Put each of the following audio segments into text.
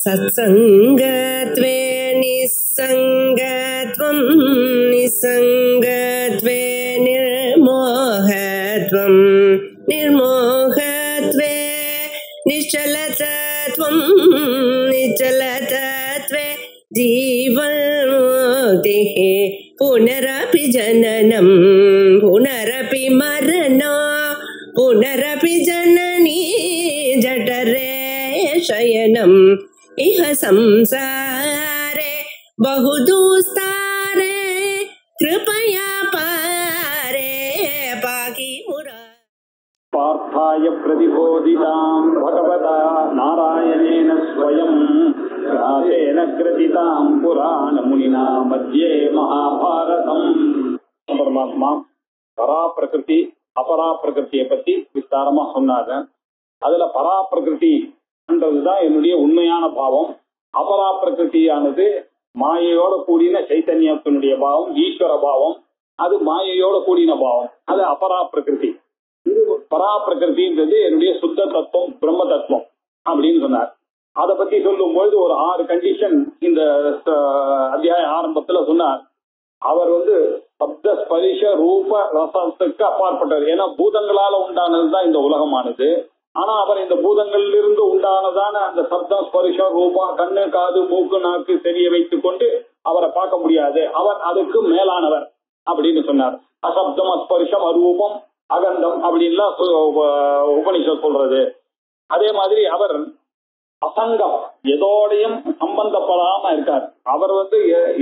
सत्संगत्वे निस्संगत्वं निस्संगत्वे निर्मोहत्वं निर्मोहत्वे निश्चलतत्वं निश्चलतत्वे जीवन्मुक्तिः पुनरपि जननं पुनरपि मरणं पुनरपि जननी जठरे शयनम् इह संसारे बहुदुस्तारे कृपया पारे पाहि मुरारे। पार्थाय प्रतिबोधितां भगवता नारायणेन स्वयं व्यासेन ग्रथितां पुराणमुनिना मध्ये महाभारतम्. பரமாத்மா பரா பிரகிருதி அபரா பிரகிருத்தியை பத்தி விஸ்தாரமா சொன்னாங்க. அதுல பரா பிரகிருதின்றதுதான் என்னுடைய உண்மையான பாவம். அபரா பிரகிருதியானது மாயையோட கூடின சைத்தன்யத்தினுடைய பாவம், ஈஸ்வர பாவம். அது மாயையோட கூடின பாவம், அது அபரா பிரகிருதி. இது பரா பிரகிருதின்றது என்னுடைய சுத்த தத்துவம், பிரம்ம தத்துவம் அப்படின்னு சொன்னார். அதை பத்தி சொல்லும் பொழுது ஒரு 6 கண்டிஷன் இந்த அத்தியாய ஆரம்பத்துல சொன்னார். அவர் சப்த ஸ்பரிஷ ரூப ரசத்துக்கு அப்பாற்பட்டவர். ஏன்னா பூதங்களால உண்டானதுதான் இந்த உலகமானது. ஆனா அவர் இந்த பூதங்களிலிருந்து உண்டானதான அந்த சப்தம் ஸ்பரிஷம் ரூபம், கண்ணு காது மூக்கு நாக்கு செவிய வைத்துக் கொண்டு அவரை பார்க்க முடியாது. அவர் அதுக்கு மேலானவர் அப்படின்னு சொன்னார். அசப்தம் அஸ்பரிஷம் அரூபம் அகந்தம் அப்படின்லாம் உபனிஷத் சொல்றது. அதே மாதிரி அவர் அசங்கம், எதோடையும் சம்பந்தப்படாம இருக்கார். அவர்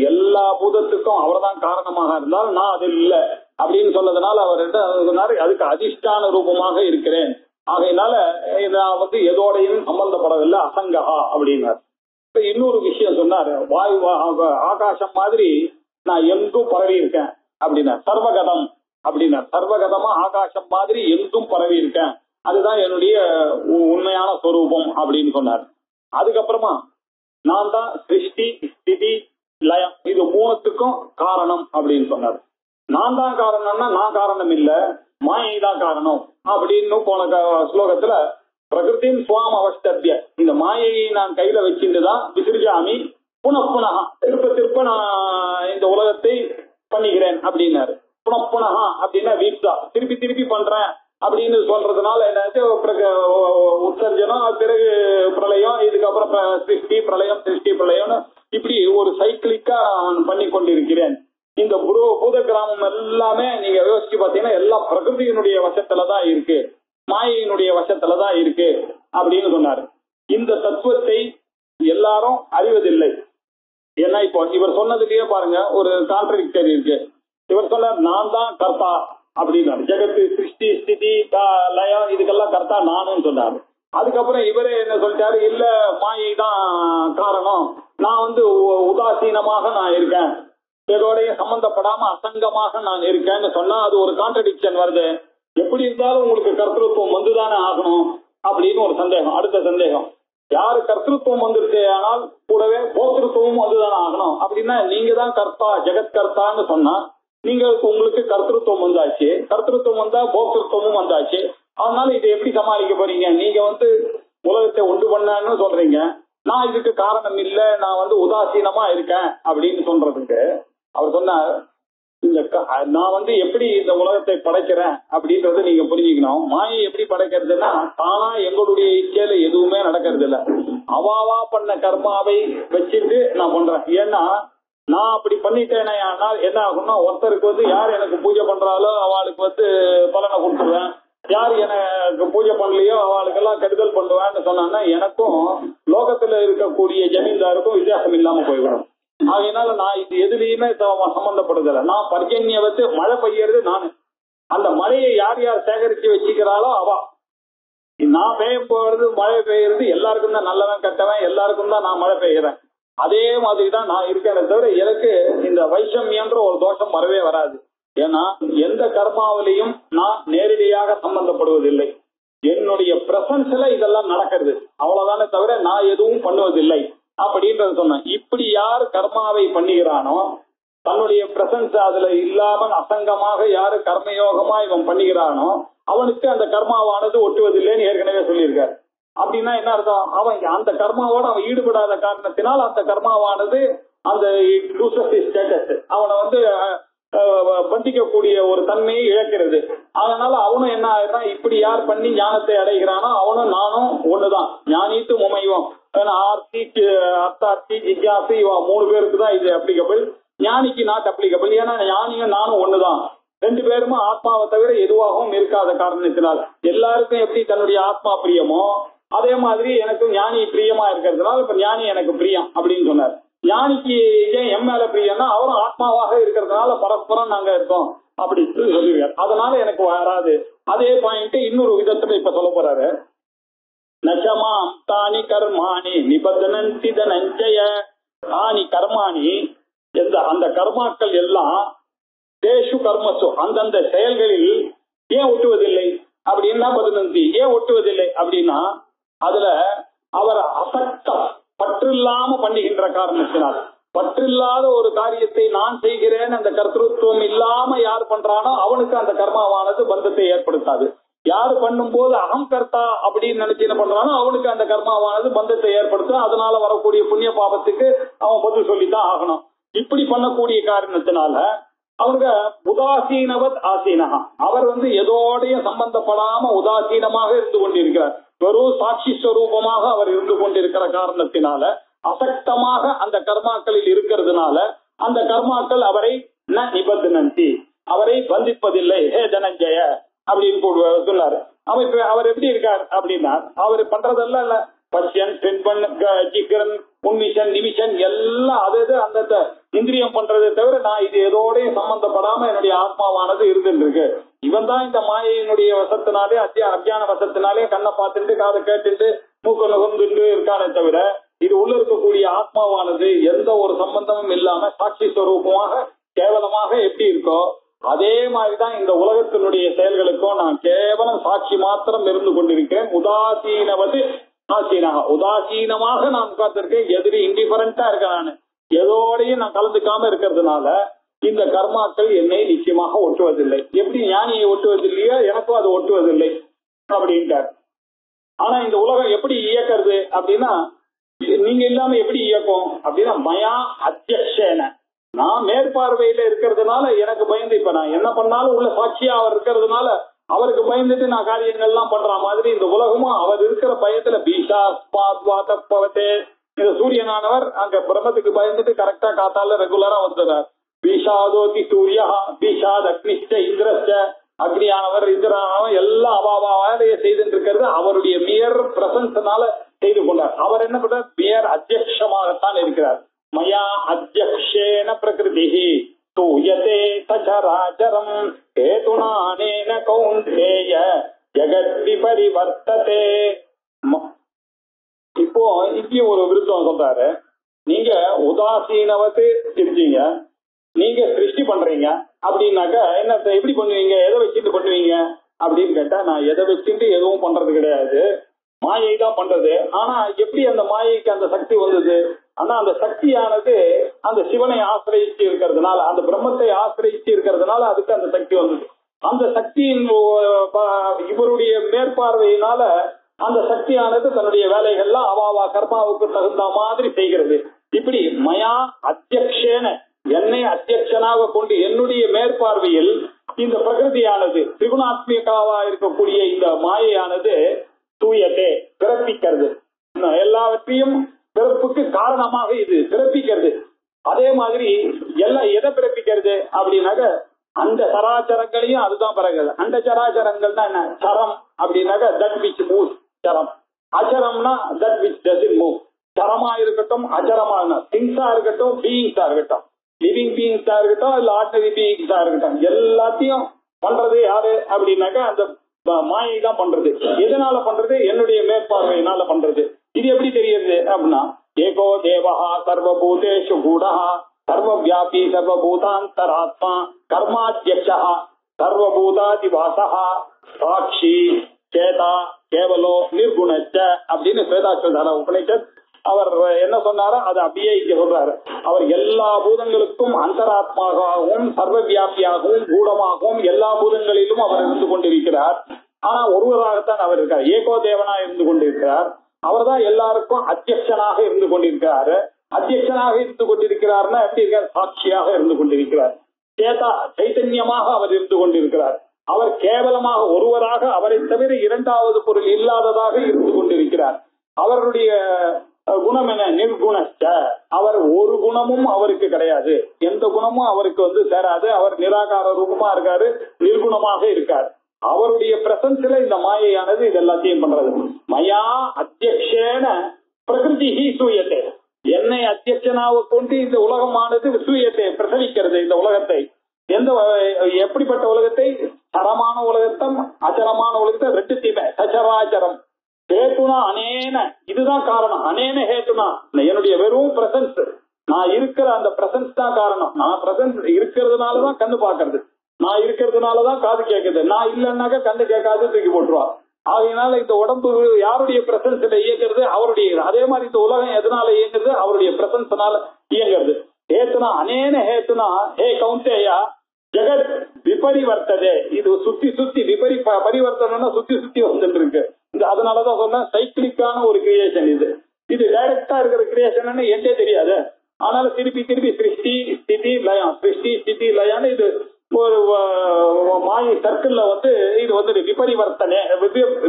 எல்லா பூதத்துக்கும் அவர் தான் காரணமாக இருந்தால் நான் அது இல்லை அப்படின்னு சொன்னதுனால அவர் சொன்னாரு, அதுக்கு அதிஷ்டான ரூபமாக இருக்கிறேன், ஆகையினால நான் எதோடையும் சம்பந்தப்படவில்லை, அசங்கஹா அப்படின்னார். இன்னொரு விஷயம் சொன்னார், வாயு ஆகாசம் மாதிரி நான் எங்கும் பரவி இருக்கேன் அப்படின்னா. சர்வகதம் அப்படின்னா, சர்வகதமா ஆகாசம் மாதிரி எங்கும் பரவி இருக்கேன், அதுதான் என்னுடைய உண்மையான ஸ்வரூபம் அப்படின்னு சொன்னார். அதுக்கப்புறமா நான் தான் சிருஷ்டி ஸ்திதி லயம் இது 3த்துக்கும் காரணம் அப்படின்னு சொன்னார். நான் தான் காரணம்னா நான் காரணம் இல்ல, மாயை தான் காரணம் அப்படின்னு போன ஸ்லோகத்துல பிரகிருத்தின் சுவாம் அவஸ்தபிய, இந்த மாயையை நான் கையில வச்சுட்டுதான் விசிறிஜாமி புனப்புனகா, திருப்ப திருப்ப நான் இந்த உலகத்தை பண்ணுகிறேன் அப்படின்னாரு. புனப்புனகா அப்படின்னா வீப்தா, திருப்பி திருப்பி பண்றேன் அப்படின்னு சொல்றதுனால என்னாச்சு, உற்சர்ஜனம், பிறகு பிரளயம், இதுக்கப்புறம் சிருஷ்டி பிரளயம் சிருஷ்டி பிரளயம்னு இப்படி ஒரு சைக்கிளிக்கா நான் பண்ணி கொண்டிருக்கிறேன். இந்த பூத கிராமம் எல்லாமே நீங்க யோசிச்சு பாத்தீங்கன்னா எல்லாம் பிரகிருதியினுடைய வசத்துலதான் இருக்கு, மாயையினுடைய வசத்துலதான் இருக்கு அப்படின்னு சொன்னாரு. இந்த தத்துவத்தை எல்லாரும் அறிவதில்லை. ஏன்னா இப்போ இவர் சொன்னதுலயே பாருங்க ஒரு கான்ட்ரடிக்டரி இருக்கு. இவர் சொன்னார் நான் தான் கர்த்தா அப்படின்னாரு, ஜெகத்து சிருஷ்டி ஸ்திதி லயம் இதுக்கெல்லாம் கர்த்தா நானுன்னு சொன்னாரு. அதுக்கப்புறம் இவரே என்ன சொல்லிட்டாரு, இல்ல மாயை தான் காரணம், நான் உதாசீனமாக நான் இருக்கேன், இதோடைய சம்பந்தப்படாம அசங்கமாக நான் இருக்கேன்னு சொன்னா அது ஒரு கான்ட்ரடிக்ஷன் வருது. எப்படி இருந்தாலும் உங்களுக்கு கர்த்தத்துவம் வந்துதானே ஆகணும் அப்படின்னு ஒரு சந்தேகம். அடுத்த சந்தேகம், யாரு கர்த்தத்துவம் வந்துருச்சு ஆனால் கூடவே போக்திருத்துவமும் வந்துதானே ஆகணும் அப்படின்னா, நீங்க தான் கர்த்தா ஜெகத்கர்த்தான்னு சொன்னா உங்களுக்கு கர்த்தத்துவம் வந்தாச்சு, கர்த்தத்துவம் வந்தா போக்திருத்துவமும் வந்தாச்சு. அதனால இதை எப்படி சமாளிக்க போறீங்க? நீங்க உலகத்தை உண்டு பண்ணு சொல்றீங்க, நான் இதுக்கு காரணம் இல்ல, நான் உதாசீனமா இருக்கேன் அப்படின்னு சொல்றதுக்கு அவர் சொன்னார், இந்த நான் எப்படி இந்த உலகத்தை படைக்கிறேன் அப்படின்றத நீங்க புரிஞ்சுக்கணும். மாயை எப்படி படைக்கிறதுன்னா, தானா எங்களுடைய இச்சையில எதுவுமே நடக்கிறது இல்ல, அவாவா பண்ண கர்மாவை வச்சுட்டு நான் பண்றேன். ஏன்னா நான் அப்படி பண்ணிட்டேனே ஆனால் என்ன ஆகும்னா, ஒருத்தருக்கு யார் எனக்கு பூஜை பண்றாலோ அவளுக்கு பலனை கொடுத்துருவேன், யார் எனக்கு பூஜை பண்ணலையோ அவளுக்கெல்லாம் கெடுதல் பண்ணுவேன்னு சொன்னான்னா எனக்கும் லோகத்துல இருக்கக்கூடிய ஜமீன்தாருக்கும் வித்தியாசம் இல்லாம போய்விடும். அதனால நான் இது எதுலையுமே சம்பந்தப்படுதல. நான் பர்ஜன்யவத்து மழை பெய்யறது நானு, அந்த மழையை யார் யார் சேகரிச்சு வச்சுக்கிறாளோ அவா. நான் பெய்ய போறது மழை பெய்யறது எல்லாருக்கும் தான், நல்லவன் கெட்டவன் எல்லாருக்கும் தான் நான் மழை பெய்யறேன். அதே மாதிரிதான் நான் இருக்கேனே தவிர எனக்கு இந்த வைஷமியன்ற ஒரு தோஷம் வரவே வராது. ஏன்னா எந்த கர்மாவிலையும் நான் நேரடியாக சம்பந்தப்படுவதில்லை, என்னுடைய பிரசன்ஸ்ல இதெல்லாம் நடக்கிறது அவ்வளவுதானே தவிர நான் எதுவும் பண்ணுவதில்லை அப்படின்றது சொன்னேன். இப்படி யார் கர்மாவை பண்ணுகிறானோ, தன்னுடைய பிரசன்ஸ் அதுல இல்லாமல் அசங்கமாக யாரு கர்மயோகமா இவன் பண்ணுகிறானோ அவனுக்கு அந்த கர்மாவானது ஒட்டுவதில்லைன்னு ஏற்கனவே சொல்லியிருக்காரு. அப்படின்னா என்ன அர்த்தம்? அவன் அந்த கர்மாவோட அவன் ஈடுபடாத காரணத்தினால் அந்த கர்மாவானது அந்த ஸ்டேட்டஸ் அவனை வந்து பந்திக்கக்கூடிய ஒரு தன்மையை இழக்கிறது. அதனால அவனும் என்ன ஆயிடுறான், இப்படி யார் பண்ணி ஞானத்தை அடைகிறானோ அவனும் நானும் ஒண்ணுதான், ஞானித்து முமைவோம். ஆர்த்தி அர்த்தார்த்தி ஜிக்யாசி இவன் 3 பேருக்கு தான் இது அப்ளிகபிள், ஞானிக்கு நாட் அப்ளிகபிள். ஏன்னா ஞானியும் நானும் ஒண்ணுதான், 2 பேருமே ஆத்மாவை தவிர எதுவாகவும் இருக்காத காரணத்தினால் எல்லாருக்கும் எப்படி தன்னுடைய ஆத்மா பிரியமோ அதே மாதிரி எனக்கு ஞானி பிரியமா இருக்கிறதுனால இப்ப ஞானி எனக்கு பிரியம் அப்படின்னு சொன்னார். ஞானிக்கு ஏன் எம் மேல பிரியம்னா அவரும் ஆத்மாவாக இருக்கிறதுனால பரஸ்பரம் நாங்க இருக்கோம் அப்படின்னு சொல்லுவார். அதனால எனக்கு வராது. அதே பாயிண்ட் இன்னொரு விதத்துல இப்ப சொல்ல போறாரு. நச்சமாம் தானி கர்மாணி நிபந்தனந்தி தனஞ்சய. தானி கர்மாணி அந்த கர்மாக்கள் எல்லாம் தேஷு கர்மசு அந்தந்த செயல்களில் ஏன் ஒட்டுவதில்லை அப்படின்னா பதினந்தி ஏன் ஒட்டுவதில்லை அப்படின்னா அதுல அவர் அசக்த பற்றில்லாம பண்ணுகின்ற காரணத்தினால், பற்றில்லாத ஒரு காரியத்தை நான் செய்கிறேன் அந்த கர்த்தத்துவம் இல்லாம யார் பண்றானோ அவனுக்கு அந்த கர்மாவானது பந்தத்தை ஏற்படுத்தாது. யாரு பண்ணும் போது அகம் கர்த்தா அப்படின்னு நினைச்சு என்ன பண்றானோ அவனுக்கு அந்த கர்மாவானது பந்தத்தை ஏற்படுத்தும். அதனால வரக்கூடிய புண்ணிய பாபத்துக்கு அவன் பதில் சொல்லித்தான் ஆகணும். இப்படி பண்ணக்கூடிய காரணத்தினால அவருக்கு உதாசீனவத் ஆசீனகா, அவர் வந்து எதோடைய சம்பந்தப்படாம உதாசீனமாக இருந்து கொண்டிருக்கிறார். வெறும் சாட்சி ஸ்வரூபமாக அவர் இருந்து கொண்டிருக்கிற காரணத்தினால அசக்தமாக அந்த கர்மாக்களில் இருக்கிறதுனால அந்த கர்மாக்கள் அவரை ந நிபந்தனந்தி அவரை பந்திப்பதில்லை. ஹே தனஞ்சய அப்படின்னு சொன்னாரு. அவர் எப்படி இருக்கார் அப்படின்னா அவர் பண்றதெல்லாம் இல்ல, பஷ்யன் பெண்பன் ஜிகரன் உன்மிஷன் நிமிஷன் எல்லாம் அது அந்த இந்திரியம் பண்றதை தவிர நான் இது எதோடய சம்பந்தப்படாம என்னுடைய ஆத்மாவானது இருந்துட்டு இருக்கு. இவன் தான் இந்த மாயையினுடைய வசத்தினாலே அஜ்ஞான வசத்தினாலே கண்ணை பார்த்துட்டு காதை கேட்டுட்டு மூக்க நுகர்ந்துட்டு இருக்கானே தவிர இது உள்ள இருக்கக்கூடிய ஆத்மாவானது எந்த ஒரு சம்பந்தமும் இல்லாம சாட்சி ஸ்வரூபமாக கேவலமாக எப்படி இருக்கோ அதே மாதிரிதான் இந்த உலகத்தினுடைய செயல்களுக்கும் நான் கேவலம் சாட்சி மாத்திரம் இருந்து கொண்டிருக்கிறேன். உதாசீனவது ஆசீனாக உதாசீனமாக நான் உட்கார்ந்துருக்கேன், எதிரி இண்டிஃபரண்டா இருக்கேன், நான் எதோடையும் நான் கலந்துக்காம இருக்கிறதுனால இந்த கர்மாக்கள் என்னை நிச்சயமாக ஒட்டுவதில்லை. எப்படி ஞானியை ஒட்டுவதில்லையோ எனக்கும் அது ஒட்டுவதில்லை அப்படின்ட்டார். ஆனா இந்த உலகம் எப்படி இயக்கிறது அப்படின்னா நீங்க இல்லாம எப்படி இயக்கும் அப்படின்னா மயா அத்தியக்ஷேன, நான் மேற்பார்வையில இருக்கிறதுனால எனக்கு பயந்து இப்ப நான் என்ன பண்ணாலும் உள்ள சாட்சியா அவர் இருக்கிறதுனால அவருக்கு பயந்துட்டு நான் காரியங்கள்லாம் பண்ற மாதிரி இந்த உலகமும் அவர் இருக்கிற பயத்துல பீஷாஸ்பாத்வாதப்பவத்தே. இந்த சூரியனானவர் அங்க பிரம்மத்துக்கு பயந்துட்டு கரெக்டா காத்தால ரெகுலரா வந்துடுறார். பீஷாதோதி சூரியா பீஷாத் அக்னிஷ்ட இந்திரஸ்ட, அக்னியானவர் இந்திரனானவர் எல்லாம் அவாவா வேலையை செய்துட்டு இருக்கிறது அவருடைய மியர் பிரசன்ஸ்னால செய்து கொண்டார். அவர் என்ன பண்றார், மியர் அத்தியக்ஷமாகத்தான் இருக்கிறார். மயா அத்தியக்ஷேன பிரகிருதி தூயதே சசராச்சரம் ஹேதுனானேன கௌந்தேய ஜகத் விபரிவர்த்ததே. இப்போ இப்பயும் ஒரு விருத்தம் சொல்றாரு. நீங்க உதாசீனவத்து இருக்கீங்க, நீங்க சிருஷ்டி பண்றீங்க அப்படின்னாக்கா என்ன எப்படி பண்ணுவீங்க, எதை வச்சுட்டு பண்ணுவீங்க அப்படின்னு கேட்டா நான் எதை வச்சுட்டு எதுவும் பண்றது கிடையாது, மாயை தான் பண்றது. ஆனா எப்படி அந்த மாயைக்கு அந்த சக்தி வந்தது? ஆனா அந்த சக்தியானது அந்த சிவனை ஆசிரியிச்சு இருக்கிறதுனால அந்த பிரம்மத்தை ஆசிரியிச்சு இருக்கிறதுனால அதுக்கு அந்த சக்தி வந்தது. அந்த சக்தியின் இவருடைய மேற்பார்வையினால அந்த சக்தியானது தன்னுடைய வேலைகள்லாம் அவாவா கர்மாவுக்கு தகுந்த மாதிரி செய்கிறது. இப்படி மயா அத்தியக்ஷேன என்னை அத்தியக்ஷனாக கொண்டு என்னுடைய மேற்பார்வையில் இந்த பிரகிருதியானது திரிகுணாத்மிகாவா இருக்கக்கூடிய இந்த மாயையானது தூயத்தே பிறப்பிக்கிறது. எல்லாவற்றையும் பிறப்புக்கு காரணமாக இது பிறப்பிக்கிறது. அதே மாதிரி எல்லாம் எதை பிறப்பிக்கிறது அப்படின்னாக்க அந்த சராச்சரங்களையும் அதுதான் பிறகுது. அந்த சராச்சரங்கள் தான் என்ன, சரம் அப்படின்னாக்க தட் விச் மூவ்ஸ் சரம், அச்சரம்னா தட் விச் டசன்ட் மூவ். சரமா இருக்கட்டும் அச்சரமா திங்ஸா இருக்கட்டும் பீயிங்ஸா இருக்கட்டும், லிவிங் பீயிங்ஸா இருக்கட்டும் இல்ல ஆர்டினரி பீயிங்ஸா இருக்கட்டும், எல்லாத்தையும் பண்றது யாரு அப்படின்னாக்க அந்த மாயை தான் பண்றது. எதனால பண்றது, என்னுடைய மேற்பார்வையினால பண்றது. இது எப்படி தெரியுது அப்படின்னா ஏகோ தேவஹா சர்வபூதேஷு கூடஹா சர்வவியாபி சர்வபூதாந்தராத்மா கர்மாத்யக்ஷா சர்வபூதாதிவாசஹா சாட்சி சேதா கேவலோ நிர்குணச்ச அப்படின்னு ஸ்வேதாஸ்வதார உபநிஷத் அவர் என்ன சொன்னாரோ அதை அப்படியே இங்க சொல்றாரு. அவர் எல்லா பூதங்களுக்கும் அந்தராத்மாகவும் சர்வவியாபியாகவும் கூடமாகவும் எல்லா பூதங்களிலும் அவர் இருந்து கொண்டிருக்கிறார். ஆனா ஒருவராகத்தான் அவர் இருக்கார். ஏகோ தேவனா இருந்து கொண்டிருக்கிறார். அவர் தான் எல்லாருக்கும் அத்தியட்சனாக இருந்து கொண்டிருக்கிறாரு. அத்தியட்சனாக இருந்து கொண்டிருக்கிறார்னா எப்படி இருக்கார்? சாட்சியாக இருந்து கொண்டிருக்கிறார். சேதா சைத்தன்யமாக அவர் இருந்து கொண்டிருக்கிறார். அவர் கேவலமாக ஒருவராக அவரை தவிர இரண்டாவது பொருள் இல்லாததாக இருந்து கொண்டிருக்கிறார். அவருடைய குணம் என்ன? நிர்குணச்ச. அவர் ஒரு குணமும் அவருக்கு கிடையாது. எந்த குணமும் அவருக்கு சேராது. அவர் நிராகார ரூபமா இருக்காரு, நிர்குணமாக இருக்கார். அவருடைய பிரசன்ஸ்ல இந்த மாயையானது இது எல்லாத்தையும் பண்றது. மயா அத்தியக்ஷேன பிரகிருதி சூயத்தை, என்னை அத்தியட்சனாவை கொண்டு இந்த உலகமானது சூயத்தை பிரசவிக்கிறது. இந்த உலகத்தை எப்படிப்பட்ட உலகத்தை? சரமான உலகத்தம் அச்சரமான உலகத்தை ரெண்டுத்தையுமே சச்சராச்சரம். ஹேத்துனா அனேன, இதுதான் காரணம். அனேன ஹேத்துனா, என்னுடைய வெறும் பிரசன்ஸ், நான் இருக்கிற அந்த பிரசன்ஸ் தான் காரணம். நான் பிரசன்ஸ் இருக்கிறதுனாலதான் கண்ணு பாக்குறது, நான் இருக்கிறதுனாலதான் காது கேட்குது. நான் இல்லைன்னாக்கா கண்ணு கேட்காது, தூக்கி போட்டுருவா. ஆகையினால இந்த உடம்பு யாருடைய பிரசன்ஸ்ல இயங்குறது? அவருடைய. அதே மாதிரி இந்த உலகம் எதனால இயங்குறது? அவருடைய பிரசன்ஸ்னால இயங்குறது. ஹேத்துனா அனேன ஹேத்துனா, ஹே கௌந்தேயா ஜெகத் விபரிவர்த்ததே. இது சுத்தி சுத்தி பரிவர்த்தனா சுத்தி சுத்தி வந்துட்டு இருக்கு. அதனாலதான் சொன்ன சைக்கிளிக்கான ஒரு கிரியேஷன் இது. இது டைரக்டா இருக்கிற கிரியேஷன் என்றே தெரியாது. ஆனாலும் திருப்பி திருப்பி சிருஷ்டி ஸ்திதி லயம், சிருஷ்டி ஸ்திதி லயான்னு இது ஒரு மாயை சர்க்கிள்ல இது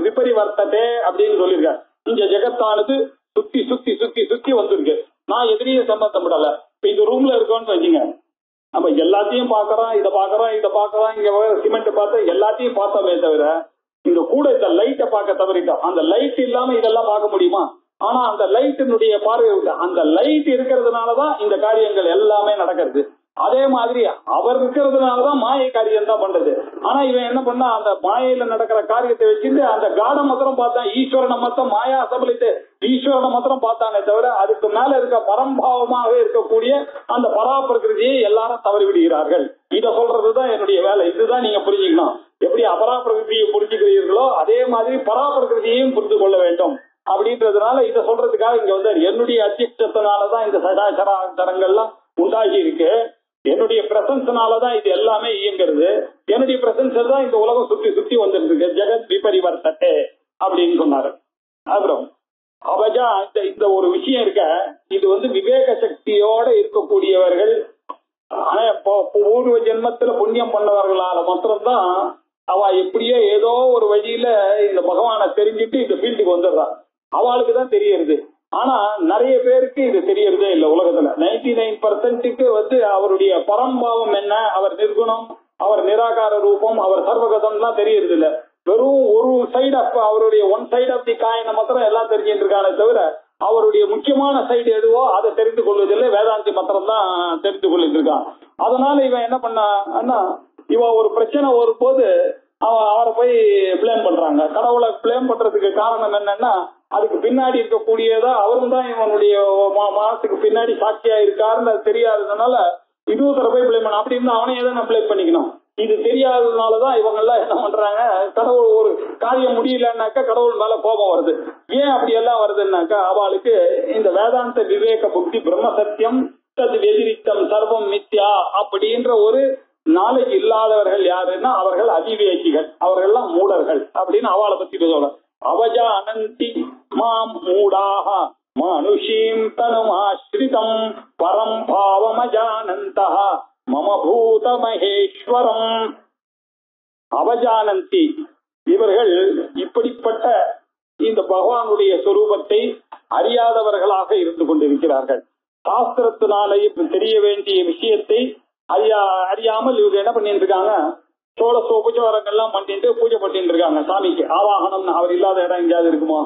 விபரிவர்த்ததே அப்படின்னு சொல்லியிருக்காரு. இந்த ஜெகத்தானது சுத்தி சுத்தி சுத்தி சுத்தி வந்திருக்கு. நான் எதிரியும் சம்பந்தப்படல. இப்ப இந்த ரூம்ல இருக்கோன்னு வச்சுங்க, நம்ம எல்லாத்தையும் பாக்குறோம், இதை பாக்குறோம், இங்க சிமெண்ட் பார்த்து எல்லாத்தையும் பார்த்தோமே தவிர இந்த கூட இந்த லைட்டை பார்க்க தவறிட்டோம். அந்த லைட் இல்லாம இதெல்லாம் பார்க்க முடியுமா? ஆனா அந்த லைட்டினுடைய பார்வை, அந்த லைட் இருக்கிறதுனாலதான் இந்த காரியங்கள் எல்லாமே நடக்கிறது. அதே மாதிரி அவர் இருக்கிறதுனாலதான் மாயை காரியம் தான் பண்றது. ஆனா இவன் என்ன பண்ணா, அந்த மாயையில நடக்கிற காரியத்தை வச்சுட்டு அந்த காட மாத்திரம் பார்த்தான். ஈஸ்வரனை மாத்திரம் மாயா சபலித்து ஈஸ்வரனை மாத்திரம் பார்த்தானே தவிர அதுக்கு மேல இருக்க பரம்பாவமாக இருக்கக்கூடிய அந்த பராபிரகிருதியை எல்லாரும் தவறி விடுகிறார்கள். இத சொல்றதுதான் என்னுடைய வேலை. இதுதான் நீங்க புரிஞ்சுக்கணும். எப்படி அபராபிரகிருதியை புரிஞ்சுக்கிறீர்களோ அதே மாதிரி பராபிரகிருதியையும் புரிந்து கொள்ள வேண்டும் அப்படின்றதுனால இதை சொல்றதுக்காக இங்க என்னுடைய அத்தியட்சத்தினாலதான் இந்த சதாச்சராச்சரங்கள்லாம் உண்டாகி இருக்கு. என்னுடைய பிரசன்ஸ்னாலதான் இது எல்லாமே இயங்குறது. என்னுடைய பிரசன்ஸ் தான் இந்த உலகம் சுத்தி சுத்தி வந்துட்டு இருக்கு. ஜெகத் விபரிவர்த்தே அப்படின்னு சொன்னாரு. அப்புறம் அவஜா இந்த ஒரு விஷயம் இருக்க, இது விவேக சக்தியோட இருக்கக்கூடியவர்கள். ஆனா இப்போ பூர்வ ஜென்மத்துல புண்ணியம் பண்ணவர்களால மாத்திரம்தான் அவ எப்படியோ ஏதோ ஒரு வழியில இந்த பகவானை தெரிஞ்சுட்டு இந்த ஃபீல்டுக்கு வந்துடுறா. அவளுக்குதான் தெரியறது. ஆனா நிறைய பேருக்கு இது தெரியறதே இல்லை உலகத்துல. 99% அவருடைய பரம்பாவம் என்ன, அவர் நிர்குணம், அவர் நிராகார ரூபம், அவர் சர்வகதம் தான் தெரியறது இல்ல. வெறும் ஒரு சைடு ஆஃப் அவருடைய ஒன் சைடு ஆஃப் தி காயினை மாத்திரம் எல்லாம் தெரிஞ்சுட்டு இருக்கானே தவிர அவருடைய முக்கியமான சைடு எதுவோ அதை தெரிந்து கொள்வதில்லை. வேதாந்தி மாத்திரம் தான் தெரிந்து கொள்ளிட்டு இருக்கான். அதனால இவன் என்ன பண்ணா, இவன் ஒரு பிரச்சனை வரும்போது அவரை போய் பிளேம் பண்றாங்க. கடவுளை பிளேம் பண்றதுக்கு காரணம் என்னன்னா, அதுக்கு பின்னாடி இருக்கக்கூடியதா அவரும் தான் இவனுடைய மாசத்துக்கு பின்னாடி சாட்சியா இருக்காருன்னு அது தெரியாததுனால இன்னொருத்தர போய் பிளேம் பண்ண. அப்படி இருந்தா அவனையே தான் பிளேம் பண்ணிக்கணும். இது தெரியாததுனாலதான் இவங்க எல்லாம் என்ன பண்றாங்க, கடவுள் ஒரு காரியம் முடியலன்னாக்கா கடவுள் மேல கோபம் வருது. ஏன் அப்படி எல்லாம் வருதுன்னாக்கா, அவளுக்கு இந்த வேதாந்த விவேக புத்தி பிரம்ம சத்தியம் தது வெதிரித்தம் சர்வம் மித்யா அப்படின்ற ஒரு நாலேஜ் இல்லாதவர்கள் யாருன்னா அவர்கள் அதிவேகிகள், அவர்கள்லாம் மூடர்கள் அப்படின்னு அவளை பத்தி சொல்ற. அவஜா அனந்தி மாம் மூடாக மனுஷீம் தனுமாஸ்ரிதம் பரம் பாவமஜானந்தா மம பூத மகேஸ்வரம். அவஜானந்தி, இவர்கள் இப்படிப்பட்ட இந்த பகவானுடைய சொரூபத்தை அறியாதவர்களாக இருந்து கொண்டிருக்கிறார்கள். சாஸ்திரத்தினாலேயே தெரிய வேண்டிய விஷயத்தை அறியாமல் இவங்க என்ன பண்ணிட்டு இருக்காங்க, சோழ உபச்சாரங்கள்லாம் பண்ணிட்டு பூஜை பண்ணிட்டு இருக்காங்க சாமிக்கு. ஆவாகனம் அவர் இல்லாத இடம் எங்கேயாவது இருக்குமா?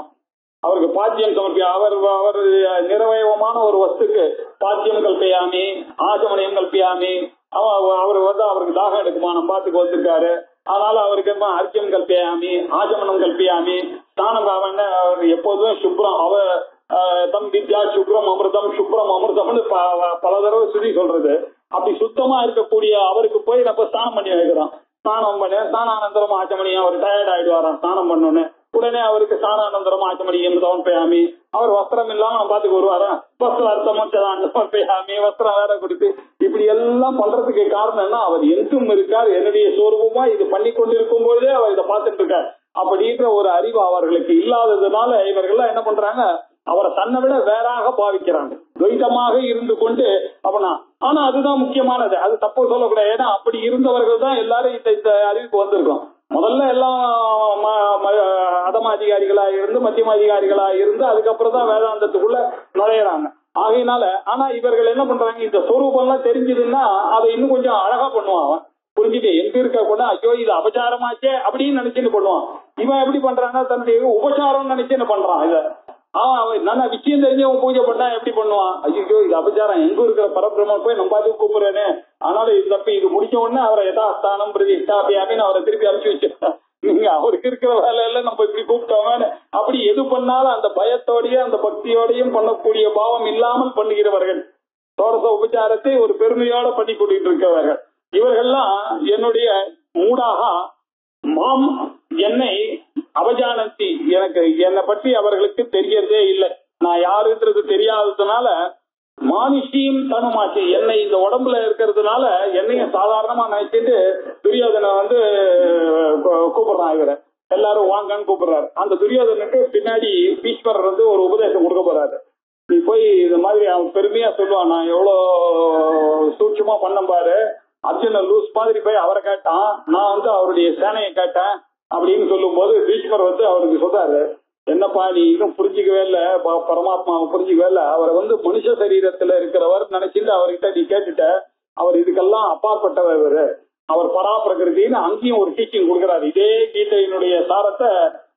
அவருக்கு பாத்தியம் சமர்ப்பி அவர் நிறவயவமான ஒரு வஸ்துக்கு பாத்தியம் கல்பியாமி ஆச்சமணியம் கல்பியாமி அவர் அவருக்கு தாகம் எடுக்குமா, நம்ம பாத்துக்கு வந்திருக்காரு. அதனால அவருக்கு அர்க்கியம் கல்பியாமி ஆச்சமனம் கல்பியாமி ஸ்நானம் அவர் எப்போதுமே சுப்ரம் அவர் தம் வித்யா சுப்ரம் அமிர்தம் சுப்ரம் அமிர்தம்னு பல தடவை சுதி சொல்றது. அப்படி சுத்தமா இருக்கக்கூடிய அவருக்கு போய் நம்ம ஸ்நானம் பண்ணி வைக்கிறோம். ஸ்நானம் பண்ண ஸ்நானானந்தரம் ஆச்சமணி அவர் டயர்ட் ஆயிடுவாராம் ஸ்நானம் பண்ணோன்னு. உடனே அவருக்கு ஸ்நானானந்தரம் ஆச்சமணி என்று பேயாமி அவர் வஸ்திரம் இல்லாம நம்ம பாத்துக்கு வருவாரா, வஸ்திர அர்த்தம் பேயாமி வஸ்திரம் வேற கொடுத்து இப்படி எல்லாம் பண்றதுக்கு காரணம் என்ன, அவர் எங்கும் இருக்கார். என்னுடைய சோர்வமா இது பண்ணி கொண்டிருக்கும் பொழுதே அவர் இதை பார்த்துட்டு இருக்கார். அப்படின்ற ஒரு அறிவு அவர்களுக்கு இல்லாததுனால இவர்கள்லாம் என்ன பண்றாங்க, அவரை தன்னை விட வேறாக பாவிக்கிறாங்க. துவைதமாக இருந்து கொண்டு அவனா, ஆனா அதுதான் முக்கியமானது, அது தப்பு சொல்லக்கூடாது. ஏன்னா அப்படி இருந்தவர்கள் தான் எல்லாரும் இந்த அறிவுக்கு வந்திருக்கோம். முதல்ல எல்லாம் அதம அதிகாரிகளா இருந்து மத்தியம அதிகாரிகளா இருந்து அதுக்கப்புறம் தான் வேதாந்தத்துக்குள்ள நுழையிறாங்க. ஆகையினால ஆனா இவர்கள் என்ன பண்றாங்க, இந்த சொரூபம் எல்லாம் தெரிஞ்சதுன்னா அதை இன்னும் கொஞ்சம் அழகா பண்ணுவான். புரிஞ்சுட்டு எங்க இருக்க கூட ஐயோ இது அபச்சாரமாச்சே அப்படின்னு நினைச்சுன்னு பண்ணுவான். இவன் எப்படி பண்றான்னா தன்னுடைய உபச்சாரம் நினைச்சுன்னு பண்றான். இத நான் விஷயம் தெரிஞ்சவன் பூஜை பண்ணா எப்படி பண்ணுவான், ஐயோ இது அபச்சாரம், எங்க இருக்கிற பரபிரமன் போய் நம்ம பாத்து கூப்பிடுறேன்னு. ஆனாலும் இது தப்பி, இது முடிச்ச உடனே அவரை யதாஸ்தானம் பிரதிஷ்டாபியாமின்னு அவரை திருப்பி அனுப்பிச்சு வச்சிருக்கேன். நீங்க அவருக்கு இருக்கிற வேலையில நம்ம இப்படி கூப்பிட்டோமே அப்படி எது பண்ணாலும் அந்த பயத்தோடையும் அந்த பக்தியோடையும் பண்ணக்கூடிய பாவம் இல்லாமல் பண்ணுகிறவர்கள், சோரச உபச்சாரத்தை ஒரு பெருமையோட பண்ணி கூட்டிட்டு இருக்கவர்கள் இவர்கள்லாம் என்னுடைய மூடாக மாம் என்னை அவஜானந்தி, எனக்கு என்னை பற்றி அவர்களுக்கு தெரியறதே இல்லை. நான் யாருன்றது தெரியாததுனால மானுஷியும் தனுமாச்சு, என்னை இந்த உடம்புல இருக்கிறதுனால என்னையும் சாதாரணமா நினைச்சிட்டு துரியோதனை கூப்பிடுறான். இவரை எல்லாரும் வாங்கன்னு கூப்பிடுறாரு. அந்த துரியோதனுக்கு பின்னாடி பீஷ்மரர் ஒரு உபதேசம் கொடுக்க போறாரு. நீ போய் இந்த மாதிரி அவன் பெருமையா சொல்லுவான், நான் எவ்வளவு சூட்சமா பண்ண பாரு, அர்ஜுன லூஸ் மாதிரி போய் அவரை கேட்டான், நான் அவருடைய சேனையை கேட்டேன் அப்படின்னு சொல்லும் போது பீஷ்மர் அவருக்கு சொல்றாரு, என்னப்பா நீ இன்னும் புரிஞ்சுக்கவே இல்லை, பரமாத்மாவை புரிஞ்சுக்கவே இல்லை, அவரை மனுஷ சரீரத்துல இருக்கிறவர் நினைச்சிட்டு அவர்கிட்ட நீ கேட்டுட்ட, அவர் இதுக்கெல்லாம் அப்பாற்பட்டவர், இவரு அவர் பராபிரகிருத்தின்னு அங்கேயும் ஒரு டீச்சிங் கொடுக்கிறாரு. இதே கீதையினுடைய சாரத்தை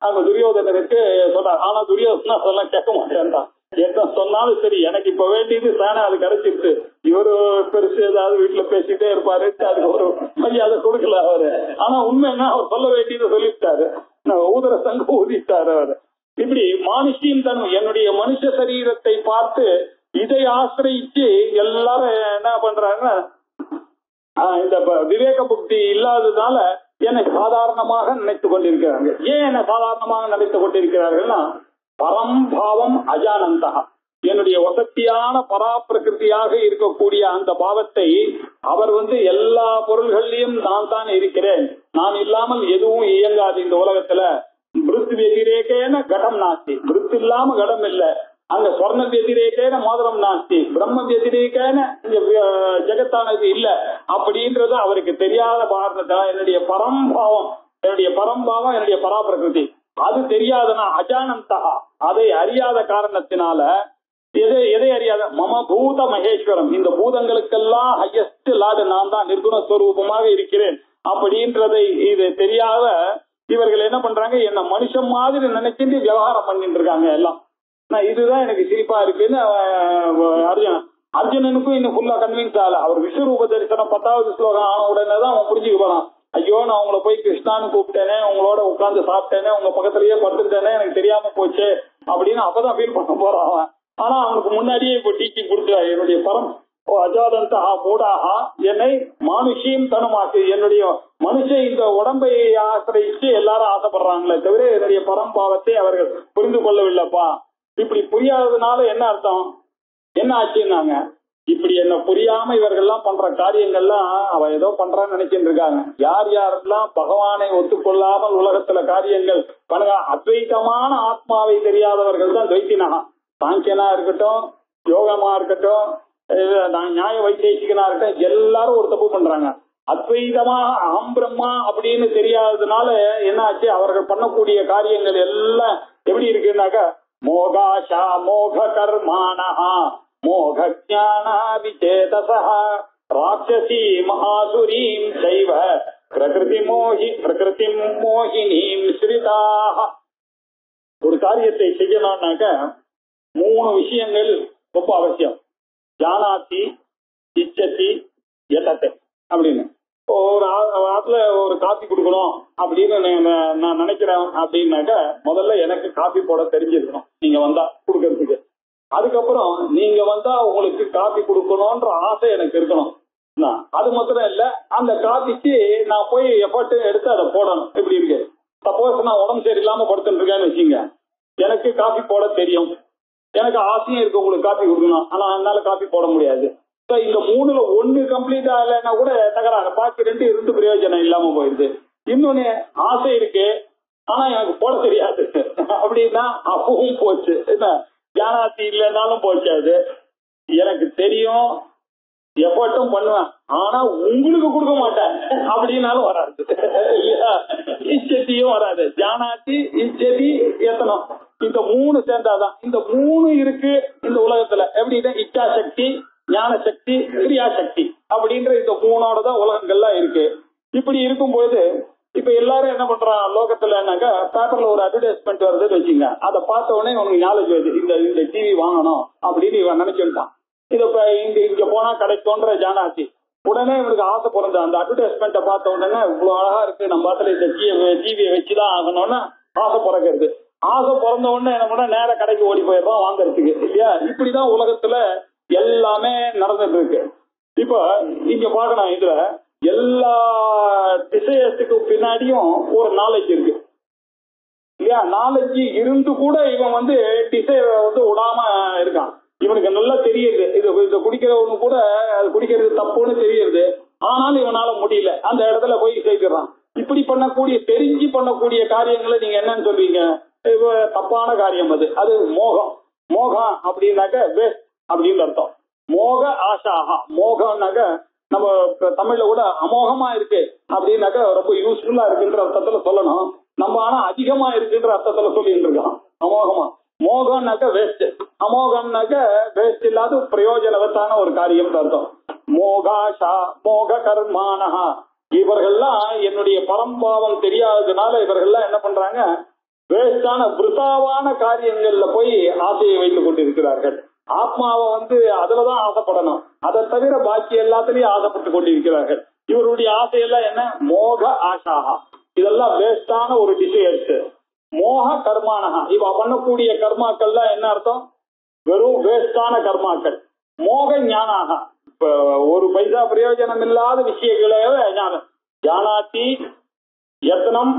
அவங்க துரியோதனருக்கு சொல்றாரு. ஆனா துரியோதனா அதெல்லாம் கேட்க மாட்டேன்டான். என்ன சொன்னாலும் சரி, எனக்கு இப்ப வேண்டியது சேனை அது கிடைச்சிருக்கு, இவரு பெருசு ஏதாவது வீட்டுல பேசிட்டே இருப்பாரு, அதுக்கு ஒரு மரியாதை கொடுக்கல அவரு. ஆனா உண்மைன்னா அவர் சொல்ல வேண்டியதை சொல்லிவிட்டாரு, ஊதர சங்க ஊதிட்டாரு அவரு. இப்படி மானுஷியும் தன்னும் என்னுடைய மனுஷ சரீரத்தை பார்த்து இதை ஆசிரியிச்சு எல்லாரும் என்ன பண்றாங்க, இந்த விவேக புக்தி இல்லாததுனால என்னை சாதாரணமாக நினைத்து கொண்டிருக்கிறாங்க. ஏன் என்ன சாதாரணமாக நினைத்து கொண்டிருக்கிறார்கள்னா, பரம்பாவம் அஜானந்தா, என்னுடைய வசத்தியான பராப்பிரகிருத்தியாக இருக்கக்கூடிய அந்த பாவத்தை அவர் எல்லா பொருள்கள்லயும் நான் தான் இருக்கிறேன், நான் இல்லாமல் எதுவும் இயங்காது இந்த உலகத்துல. பிருத் வெதிரேகேன கடம் நாஸ்தி, பிருத் இல்லாம கடம் இல்ல. அங்க சொர்ண வெதிரேகேன மோதிரம் நாஸ்தி, பிரம்ம வெதிரேகேன ஜெகத்தானது இல்ல அப்படின்றது அவருக்கு தெரியாத காரணத்தால் என்னுடைய பரம்பாவம் என்னுடைய பராப்பிரகிருதி அது தெரியாதனா அஜானந்தா, அதை அறியாத காரணத்தினால எதை அறியாத மம பூத மகேஸ்வரம், இந்த பூதங்களுக்கெல்லாம் ஹையஸ்ட் லார்டு நான் தான் நிர்குணஸ்வரூபமாக இருக்கிறேன் அப்படின்றதை இது தெரியாத இவர்கள் என்ன பண்றாங்க, என்ன மனுஷன் மாதிரி நினைச்சிட்டு விவகாரம் பண்ணிட்டு இருக்காங்க எல்லாம். இதுதான் எனக்கு சிரிப்பா இருக்குன்னு அர்ஜுனனுக்கும் இன்னும் ஃபுல்லா கன்வின்ஸ் ஆகல. அவர் விஸ்வரூப தரிசனம் 10வது ஸ்லோகம் ஆன உடனே தான் அவன் புரிஞ்சுக்க போறான். ஐயோ நான் உங்களை போய் கிருஷ்ணான்னு கூப்பிட்டேனே, உங்களோட உட்கார்ந்து சாப்பிட்டேனே, உங்க பக்கத்திலேயே படுத்துட்டேனே, எனக்கு தெரியாம போச்சு அப்படின்னு அப்பதான் ஃபீல் பண்ண போறான் அவன். ஆனா அவனுக்கு முன்னாடியே இப்ப டீச்சிங் கொடுத்துறான், என்னுடைய பரம் அஜாதந்தா மூடாகா என்னை மானுஷியும் தனுமாக்கு, என்னுடைய மனுஷன் இந்த உடம்பை ஆசிரியிச்சு எல்லாரும் ஆசைப்படுறாங்களே தவிர என்னுடைய பரம்பாவத்தை அவர்கள் புரிந்து கொள்ளவில்லைப்பா. இப்படி புரியாததுனால என்ன அர்த்தம், என்ன ஆச்சுன்னாங்க, இப்படி என்ன புரியாம இவர்கள்லாம் பண்ற காரியங்கள்லாம் அவ ஏதோ பண்றான்னு நினைச்சிட்டு இருக்காங்க. யார் யாரெல்லாம் பகவானை ஒத்துக்கொள்ளாமல் உலகத்துல காரியங்கள் பண்ணுங்க, அத்வைதமான ஆத்மாவை தெரியாதவர்கள் தான் துவைத்தினகா. சாங்கியனா இருக்கட்டும், யோகமா இருக்கட்டும், நியாய வைத்தேசிகனா இருக்கட்டும், எல்லாரும் ஒரு தப்பு பண்றாங்க. அத்வைதமா அகம் பிரம்மா அப்படின்னு தெரியாததுனால என்ன ஆச்சு, அவர்கள் பண்ணக்கூடிய காரியங்கள் எல்லாம் எப்படி இருக்குன்னாக்கா, மோகாஷா மோக கர்மாணஹா மோக ஞானா விசேதசா ராட்சசி மகாசுரீம் சைவ பிரகிருதி மோகினீம் ஸ்ரிதாக. ஒரு காரியத்தை செய்யணும்னாக்க 3 விஷயங்கள் ரொம்ப அவசியம். ஜானாதி, இச்சதி, யதத்தை அப்படின்னு. ஒரு ஆத்துல ஒரு காபி கொடுக்கணும் அப்படின்னு நான் நினைக்கிறேன் அப்படின்னாக்க முதல்ல எனக்கு காபி போட தெரிஞ்சிருக்கணும் நீங்க வந்தா கொடுக்கறதுக்கு. அதுக்கப்புறம் நீங்க வந்தா உங்களுக்கு காபி கொடுக்கணும்ன்ற ஆசை எனக்கு இருக்கணும். அது மாத்திரம் இல்ல, அந்த காபிக்கு நான் போய் எஃபர்ட் எடுத்து அதை போடணும். எப்படி இருக்கு, சப்போஸ் நான் உடம்பு சரியில்லாம படுத்துட்டு இருக்கேன்னு வச்சுங்க, எனக்கு காபி போட தெரியும், எனக்கு ஆசையும் இருக்கு உங்களுக்கு காபி கொடுக்கணும், ஆனா என்னால காபி போட முடியாது. இந்த 3ல 1 கம்ப்ளீட் ஆகலைன்னா கூட தகராறு, பாக்கி 2 இருந்து பிரயோஜனம் இல்லாம போயிடுது. இன்னொன்னு ஆசை இருக்கு, ஆனா எனக்கு போட தெரியாது அப்படின்னா அப்பவும் போச்சு. என்ன ஜானாத்தி இல்லைன்னாலும் போச்சு. அது எனக்கு தெரியும், எஃபர்ட்டும் பண்ணுவேன், ஆனா உங்களுக்கு கொடுக்க மாட்டேன் அப்படின்னாலும் வராது இல்லையா? இச்சதியும் வராது. ஜானாத்தி இச்சதி எத்தனம், இந்த 3 சேர்ந்தாதான். இந்த 3 இருக்கு இந்த உலகத்துல. எப்படின்னா இச்சா சக்தி, ஞான சக்தி, கிரியா சக்தி அப்படின்ற இந்த 3ஓட தான் உலகங்கள்லாம் இருக்கு. இப்படி இருக்கும்போது இப்ப எல்லாரும் என்ன பண்றான் லோகத்துலனாக்கா, பேப்பர்ல ஒரு அட்வர்டைஸ்மெண்ட் வருதுன்னு வச்சுங்க, அதை பார்த்த உடனே உனக்கு நாலேஜ் வருது, இந்த டிவி வாங்கணும் அப்படின்னு இவன் நினைச்சுட்டான். இது இப்ப இங்க போனா கிடைக்கும்ன்ற ஜானாத்தி. உடனே இவனுக்கு ஆசை பிறந்த அந்த அட்வர்டைஸ்மெண்ட்டை பார்த்த உடனே இவ்வளவு அழகா இருக்கு, நம்ம பாத்துல இந்த டிவியை வச்சுதான் ஆகணும்னு ஆசை பிறக்கிறது. ஆசை பிறந்த உடனே என்ன பண்ண, நேர கடைக்கு ஓடி போயிடுறோம் வாங்கறதுக்கு இல்லையா? இப்படிதான் உலகத்துல எல்லாமே நடந்துட்டு இருக்கு. இப்ப இங்க பாக்கணும், இதுல எல்லா டிசையர்ஸுக்கு பின்னாடியும் ஒரு நாலேஜ் இருக்கு இல்லையா? நாலேஜ் இருந்து கூட இவன் வந்து டிசையர் வந்து விடாம இருக்கான். இவனுக்கு நல்லா தெரியுது, இதை குடிக்கிறவனு கூட அது குடிக்கிறது தப்புன்னு தெரியுது, ஆனாலும் இவனால முடியல, அந்த இடத்துல போய் சேர்க்கிறான். இப்படி பண்ணக்கூடிய, தெரிஞ்சு பண்ணக்கூடிய காரியங்களை நீங்க என்னன்னு சொல்றீங்க? தப்பான காரியம் அது. அது மோகம். மோகம் அப்படின்னாக்க வேஸ்ட் அப்படின்னு அர்த்தம். மோக ஆஷாகா. மோகம்னாக்க நம்ம தமிழ்ல கூட அமோகமா இருக்கு அப்படின்னாக்க ரொம்ப யூஸ்ஃபுல்லா இருக்குன்ற அர்த்தத்துல சொல்லணும். நம்ம ஆனா அதிகமா இருக்குன்ற அர்த்தத்துல சொல்லிட்டு இருக்கோம் அமோகமா. மோகம்னாக்க வேஸ்ட், அமோகம்னாக்க வேஸ்ட் இல்லாத பிரயோஜனவத்தான ஒரு காரியம் அர்த்தம். மோகாஷா மோக கர்மானஹா. இவர்கள்லாம் என்னுடைய பரம்பாவம் தெரியாததுனால இவர்கள்லாம் என்ன பண்றாங்க, வேஸ்டான விருதாவான காரியங்கள்ல போய் ஆசையை வைத்துக் கொண்டிருக்கிறார்கள். ஆத்மாவை வந்து அதுலதான் ஆசைப்படணும், அதை தவிர பாக்கி எல்லாத்திலையும் ஆசைப்பட்டு கொண்டிருக்கிறார்கள். இவருடைய ஆசையெல்லாம் என்ன? மோக ஆஷாகா. இதெல்லாம் வேஸ்டான ஒரு டிசையர்ஸ். மோக கர்மானகா. இவ பண்ணக்கூடிய கர்மாக்கள்லாம் என்ன அர்த்தம்? வெறும் வேஸ்டான கர்மாக்கள். மோக ஞானாகா. இப்ப ஒரு பைசா பிரயோஜனம் இல்லாத விஷயங்களே ஞானம். ஜானாத்தி, யத்னம்,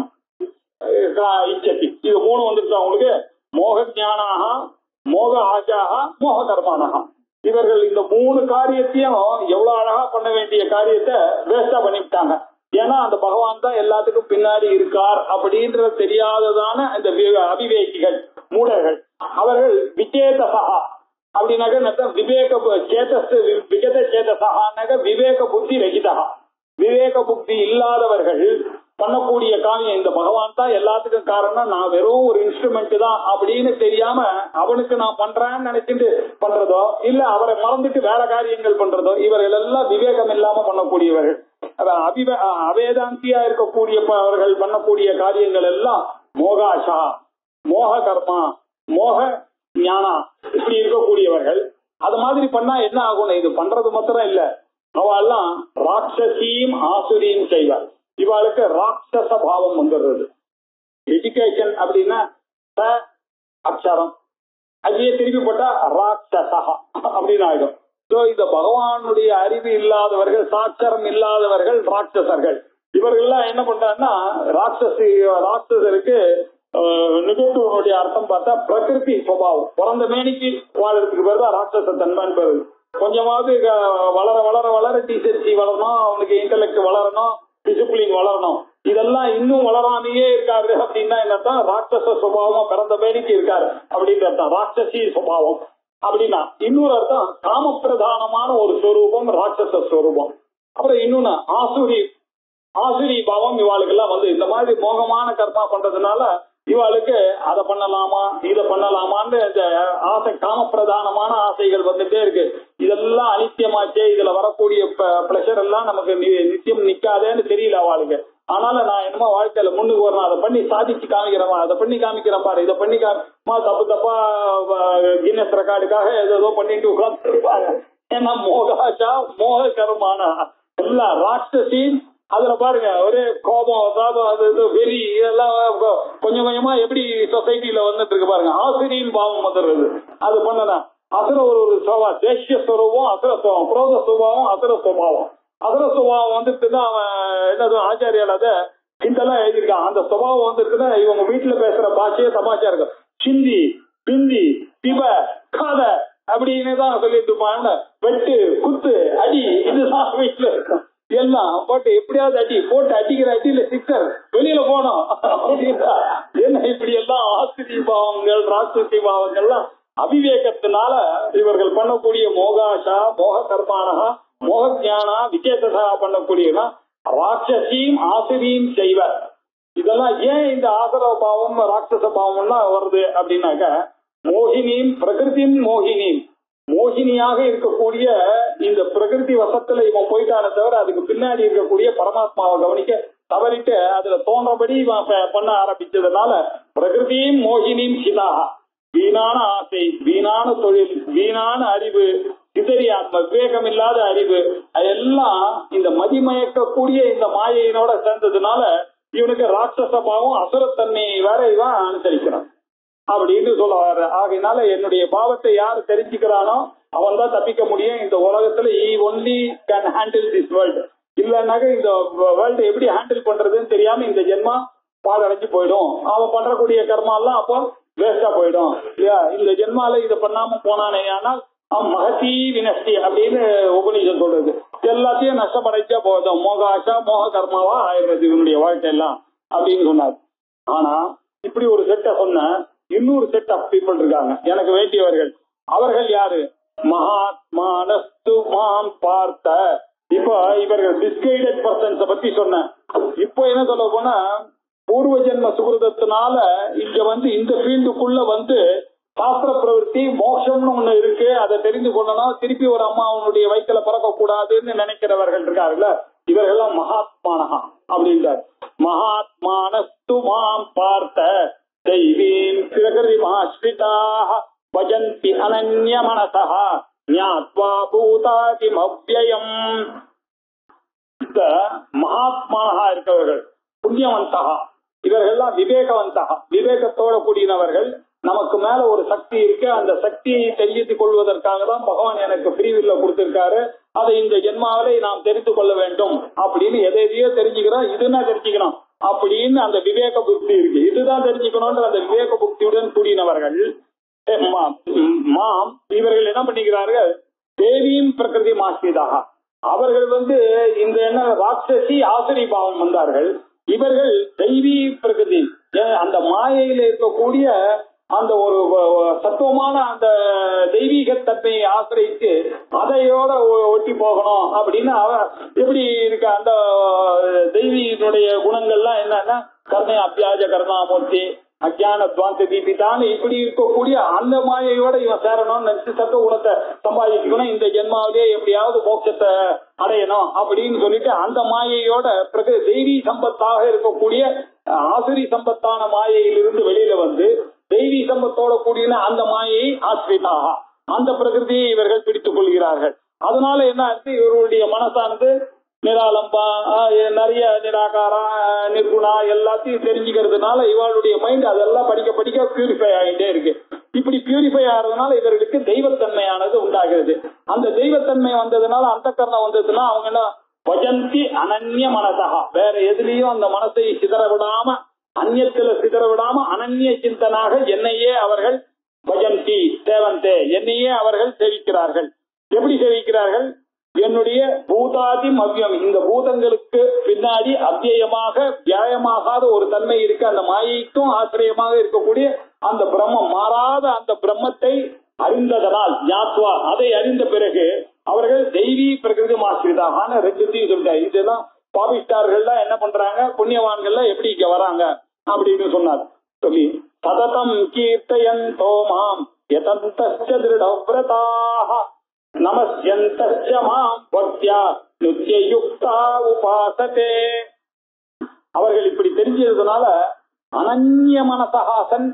இச்சதி, இது 3 வந்துருச்சா உங்களுக்கு? மோக ஞானாகா, மோக ஆஷாகா, மோக கர்மானகா. இவர்கள் இந்த 3 காரியத்தையும் எவ்வளவு அழகா பண்ண வேண்டிய காரியத்தை வேஸ்டா பண்ணிவிட்டாங்க. ஏன்னா அந்த பகவான் தான் எல்லாத்துக்கும் பின்னாடி இருக்கார் அப்படின்றது தெரியாததான இந்த அவிவேகிகள், மூடர்கள். அவர்கள் விஜேதசா அப்படின்னாக்க விவேக சேதஸ், விகத சேதசாக விவேக புத்தி ரகிதா. விவேக புத்தி இல்லாதவர்கள் பண்ணக்கூடிய காரியம், இந்த பகவான் தான் எல்லாத்துக்கும் காரணம், நான் வெறும் ஒரு இன்ஸ்ட்ருமெண்ட் தான் அப்படின்னு தெரியாம அவனுக்கு நான் பண்றேன்னு நினைச்சிட்டு பண்றதோ, இல்ல அவரை மறந்துட்டு வேற காரியங்கள் பண்றதோ, இவர்கள் எல்லாம் விவேகம் இல்லாம பண்ணக்கூடியவர்கள். அவேதாந்தியா இருக்கக்கூடியவர்கள் பண்ணக்கூடிய காரியங்கள் எல்லாம் மோகாஷா, மோக கர்மா, மோக ஞானா, இப்படி இருக்கக்கூடியவர்கள். அது மாதிரி பண்ணா என்ன ஆகும்? இது பண்றது மாத்திரம் இல்ல, அவெல்லாம் ராட்சசீம் ஆசுரியும் செய்வார். இவாளுக்கு ராட்சச பாவம் வந்துடுறது. எஜுகேஷன் அப்படின்னா அக்ஷரம், அதையே திருப்பி போட்டா ராட்சசா அப்படின்னு ஆயிடும். இந்த பகவானுடைய அறிவு இல்லாதவர்கள், சாட்சரம் இல்லாதவர்கள் ராட்சசர்கள். இவர்கள்லாம் என்ன பண்றாங்கன்னா, ராட்சசருக்கு நிகழ்வுடைய அர்த்தம் பார்த்தா பிரகிருதி சுபாவம், பிறந்த மேனிக்கு வாழ்றதுக்கு பேர் தான் ராட்சச தன்மைன்னு பேரு. கொஞ்சமாவது வளர வளர வளர டீச்சர்சி வளரணும், அவனுக்கு இன்டெலெக்ட் வளரணும், டிசிப்ளின் வளரணும். இதெல்லாம் இன்னும் வளராமையே இருக்காரு அப்படின்னா என்னத்தான்? ராட்சச சுபாவம் பிறந்த மேனிக்கு இருக்காரு அப்படின்னு அர்த்தம். ராட்சசி சுபாவம் அப்படின்னா இன்னொரு அர்த்தம் காமப்பிரதானமான ஒரு ஸ்வரூபம் ராட்சச ஸ்வரூபம். அப்புறம் இன்னொன்னு ஆசுரி, ஆசுரி பாவம். இவாளுக்கு எல்லாம் வந்து இந்த மாதிரி மோகமான கர்மா பண்றதுனால இவாளுக்கு அதை பண்ணலாமா இதை பண்ணலாமான்னு இந்த ஆசை, காமப்பிரதானமான ஆசைகள் வந்துட்டே இருக்கு. இதெல்லாம் அனித்தியமாச்சே, இதுல வரக்கூடிய பிளஷர் எல்லாம் நமக்கு நித்தியம் நிக்காதேன்னு தெரியல அவளுக்கு. ஆனால நான் என்னமோ வாழ்க்கையில முன்னுக்கு வரணும், அதை பண்ணி சாதிச்சு காமிக்கிறேமா, அதை பண்ணி காமிக்கிறேன் பாரு, இதை பண்ணி தப்பு தப்பா கின்னஸ் ரெக்கார்டுக்காக ஏதோ பண்ணிட்டு உட்கார்ந்து இருப்பாங்க. ஏன்னா மோகாச்சா மோக கர்மானா எல்லாம் ராட்சசி. அதுல பாருங்க ஒரே கோபம், அது வெறி, இதெல்லாம் கொஞ்சம் கொஞ்சமா எப்படி சொசைட்டில வந்துட்டு இருக்கு பாருங்க. ஆசிரியின் பாவம் வந்துடுறது. அது பண்ணனா அசுர ஒரு சுபாவம், தேசிய சுபாவம், அசுர சுபாவம், குரோத சுபாவம், அசுர சுபாவம். அசுர சுபாவம் வந்துட்டுன்னா அவன் என்னது ஆச்சாரியால் அதை இதெல்லாம் எழுதியிருக்கான். அந்த சுபாவம் வந்துட்டுன்னா இவங்க வீட்டுல பேசுற பாஷையே தமாஷா இருக்கும். சிந்தி, பிந்தி, திப, காத அப்படின்னு தான் சொல்லிட்டு இருப்பாங்க. வெட்டு, குத்து, அடி, இதுதான் வீட்டுல இருக்கும். எல்லாம் போட்டு எப்படியாவது அடி போட்டு அடிக்கிற அடியில சிக்ஸர் வெளியில போனோம் அப்படின்னா என்ன இப்படி எல்லாம் ஆசிரிய பாவங்கள் ராட்சசி பாவங்கள்லாம் அவிவேகத்தினால இவர்கள் பண்ணக்கூடிய மோகாஷா மோக கர்மானகா மோக ஜானா விசேஷா பண்ணக்கூடியனா ராட்சசியும் ஆசிரியும் செய்வர். இதெல்லாம் ஏன் இந்த ஆசர பாவம் ராட்சச பாவம்லாம் வருது அப்படின்னாக்க மோகினியும் பிரகிருதியும் மோகினியும் மோகினியாக இருக்கக்கூடிய இந்த பிரகிருதி வசத்துல இவன் போயிட்டான தவிர அதுக்கு பின்னாடி இருக்கக்கூடிய பரமாத்மாவை கவனிக்க தவறிட்டு அதுல தோன்றபடி இவன் பண்ண ஆரம்பிச்சதுனால பிரகிருதியும் மோகினியும் சிதாக வீணான ஆசை வீணான தொழில் வீணான அறிவு சிதறி ஆத்ம விவேகம் இல்லாத அறிவு அதெல்லாம் இந்த மதிமயக்கக்கூடிய இந்த மாயையினோட சேர்ந்ததுனால இவனுக்கு ராட்சச பாவம் அசுரத்தன்மையை வேற இவன் அனுசரிக்கிறான் அப்படின்னு சொல்ல வர்ற. ஆகையினால என்னுடைய பாவத்தை யாரு தெரிஞ்சுக்கிறானோ அவன் தான் தப்பிக்க முடியும் இந்த உலகத்துல. he only can handle this world. இல்லைன்னாக்க இந்த வேர்ல்டு எப்படி ஹேண்டில் பண்றதுன்னு தெரியாம இந்த ஜென்மா பாடடைஞ்சு போயிடும். அவன் பண்றக்கூடிய கர்மா எல்லாம் அப்போ வேஸ்டா போயிடும். இந்த ஜென்மால இதை பண்ணாம போனானே ஆனால் அவன் மகதி வினஷ்டி அப்படின்னு உபநிஷம் சொல்றது. எல்லாத்தையும் நஷ்டப்படைச்சா போதும், மோக ஆசா மோக கர்மாவா ஆயிடுறது இவனுடைய வாழ்க்கை எல்லாம் அப்படின்னு சொன்னார். ஆனா இப்படி ஒரு செட்டை சொன்ன இன்னொரு செட் ஆஃப் பீப்புள் இருக்காங்க எனக்கு வேண்டியவர்கள். அவர்கள் யாரு? மகாத்மானஸ்து மாம் பார்த்த. இப்போ இவர்கள் மிஸ்கைடட் பர்சன்ஸ பத்தி சொன்னேன். இப்போ என்ன சொல்ல போனா பூர்வ ஜென்ம சுகிருதத்தினால இங்க இந்த ஃபீல்டுக்குள்ள சாஸ்திர பிரவருத்தி மோட்சம்னு ஒண்ணு இருக்கு, அதை தெரிந்து கொள்ளணும், திருப்பி ஒரு அம்மா அவனுடைய வயிற்றுல பிறக்க கூடாதுன்னு நினைக்கிறவர்கள் இருக்காருல்ல, இவர்கள்லாம் மகாத்மானகா அப்படின்றார். மகாத்மானஸ்து மாம் பார்த்த தெய்வீம் பிரகிருதிமாஸ்ரிதாக பஜந்தி அனன்ய மனசஹ ஞாத்வா பூதாதிம் அவ்யயம். இந்த மகாத்மானகா இருக்கவர்கள் புண்ணியவந்தகா, இவர்கள்லாம் விவேகவந்தகா, விவேகத்தோட கூடினவர்கள். நமக்கு மேல ஒரு சக்தி இருக்கு, அந்த சக்தியை தெரிவித்துக் கொள்வதற்காக தான் பகவான் எனக்கு ஃப்ரீவில்ல கொடுத்திருக்காரு, அதை இந்த ஜென்மாவிலே நாம் தெரிந்து கொள்ள வேண்டும் அப்படின்னு எதையோ தெரிஞ்சுக்கிறோம், இதுனா தெரிஞ்சுக்கணும் அப்படின்னு அந்த விவேக புக்தி இருக்கு. இதுதான் தெரிஞ்சுக்கணும்ன்ற அந்த விவேக புக்தியுடன் கூடினவர்கள் மாம் இவர்கள் என்ன பண்ணிக்கிறார்கள்? தேவியும் பிரகிருதி மாஸ்திதாக. அவர்கள் இந்த என்ன ராட்சசி ஆசிரி பாவம் வந்தார்கள். இவர்கள் தெய்வீ பிரகிருதி, அந்த மாயையில இருக்கக்கூடிய அந்த ஒரு சத்துவமான அந்த தெய்வீகத்தன்மையை ஆசிரியித்து அதையோட ஒட்டி போகணும் அப்படின்னு எப்படி இருக்க அந்த தெய்வீகனுடைய குணங்கள்லாம் என்னன்னா கர்ண அபியாஜ கர்ணாமூர்த்தி அஜான துவாந்த தீபிதான்னு இப்படி இருக்கக்கூடிய அந்த மாயையோட இவன் சேரணும்னு நினைச்சு சத்துவ குணத்தை சம்பாதிக்கணும், இந்த ஜென்மாவிலே எப்படியாவது மோட்சத்தை அடையணும் அப்படின்னு சொல்லிட்டு அந்த மாயையோட பிறகு தெய்வீ சம்பத்தாக இருக்கக்கூடிய ஆசிரி சம்பத்தான மாயையிலிருந்து வெளியில தெய்வீ சம்பத்தோட கூடிய அந்த மாயை ஆசிரிதாக அந்த பிரகிருதியை இவர்கள் பிடித்துக் கொள்கிறார்கள். அதனால என்ன ஆச்சு, இவருடைய மனசானது நிராலம்பா நிறைய நிராகாரா நிர்குணா எல்லாத்தையும் தெரிஞ்சுக்கிறதுனால இவளுடைய மைண்ட் அதெல்லாம் படிக்க படிக்க பியூரிஃபை ஆகிட்டே இருக்கு. இப்படி பியூரிஃபை ஆகிறதுனால இவர்களுக்கு தெய்வத்தன்மையானது உண்டாகிறது. அந்த தெய்வத்தன்மை வந்ததுனால அந்த கர்ணம் வந்ததுன்னா அவங்க என்ன பஜந்தி அனன்ய மனசகா, வேற எதுலயும் அந்த மனசை சிதற விடாம அந்நியத்துல சிதற விடாம அனன்ய சிந்தனாக என்னையே அவர்கள் பஜந்தி சேவந்தே என்னையே அவர்கள் சேவிக்கிறார்கள். எப்படி சேவிக்கிறார்கள்? என்னுடைய பூதாதி மவ்யம், இந்த பூதங்களுக்கு பின்னாடி அவ்யயமாக வியாயமாகாத ஒரு தன்மை இருக்கு, அந்த மாயைக்கும் ஆசிரியமாக இருக்கக்கூடிய அந்த பிரம்மம், மாறாத அந்த பிரம்மத்தை அறிந்ததனால் ஞாத்வா, அதை அறிந்த பிறகு அவர்கள் தெய்வீ பிரகிருதி மாசிரிதாக ரெண்டுத்தையும் சொல்லிட்டார். இதெல்லாம் பாபிஸ்டார்கள்லாம் என்ன பண்றாங்க, புண்ணியவான்கள்லாம் எப்படி இங்க வராங்க அப்படின்னு சொன்னார். சொல்லி சததம் கீர்த்தயந்தோ மாம் யதந்தஸ்ச திருடவ்ரதாக நமஸ்யந்தஸ்ச மாம் பக்த்யா நித்யயுக்தா உபாசதே. அவர்கள் இப்படி தெரிஞ்சதுனால அனன்ய மனசகாசன்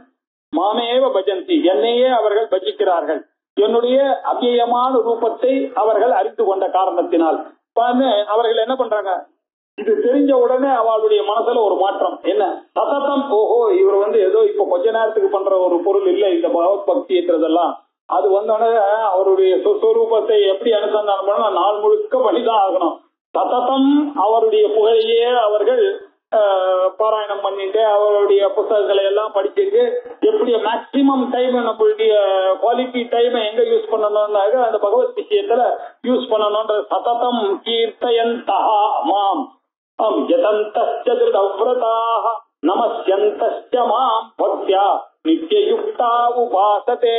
மாமேவ பஜந்தி, என்னையே அவர்கள் பஜிக்கிறார்கள், என்னுடைய அவ்யயமான ரூபத்தை அவர்கள் அறிந்து கொண்ட காரணத்தினால். அவர்கள் என்ன பண்றாங்க, இது தெரிஞ்ச உடனே அவளுடைய மனசுல ஒரு மாற்றம் என்ன, சததம் ஓஹோ இவர் ஏதோ இப்ப கொஞ்ச நேரத்துக்கு பண்ற ஒரு பொருள் இல்லை இந்த பகவத் பக்தின்றதெல்லாம், அது வந்தோடனே அவருடைய சுஸ்வரூபத்தை எப்படி அனுசந்தானம் பண்ணணும், நாள் முழுக்க பண்ணிதான் ஆகணும். சததம் அவருடைய புகழையே அவர்கள் பாராயணம் பண்ணிட்டு அவருடைய புத்தகங்களை எல்லாம் படிச்சுட்டு எப்படி மேக்சிமம் டைம் நம்மளுடைய குவாலிட்டி டைமை எங்க யூஸ் பண்ணணும்னாக்க அந்த பகவத் விஷயத்துல யூஸ் பண்ணணும்ன்ற சததம் கீர்த்தயந்தா மாம் யதந்தஸ்ய நமஸ்யந்தஸ்ய மாம் பக்த்யா நித்யயுக்தா உபாசதே.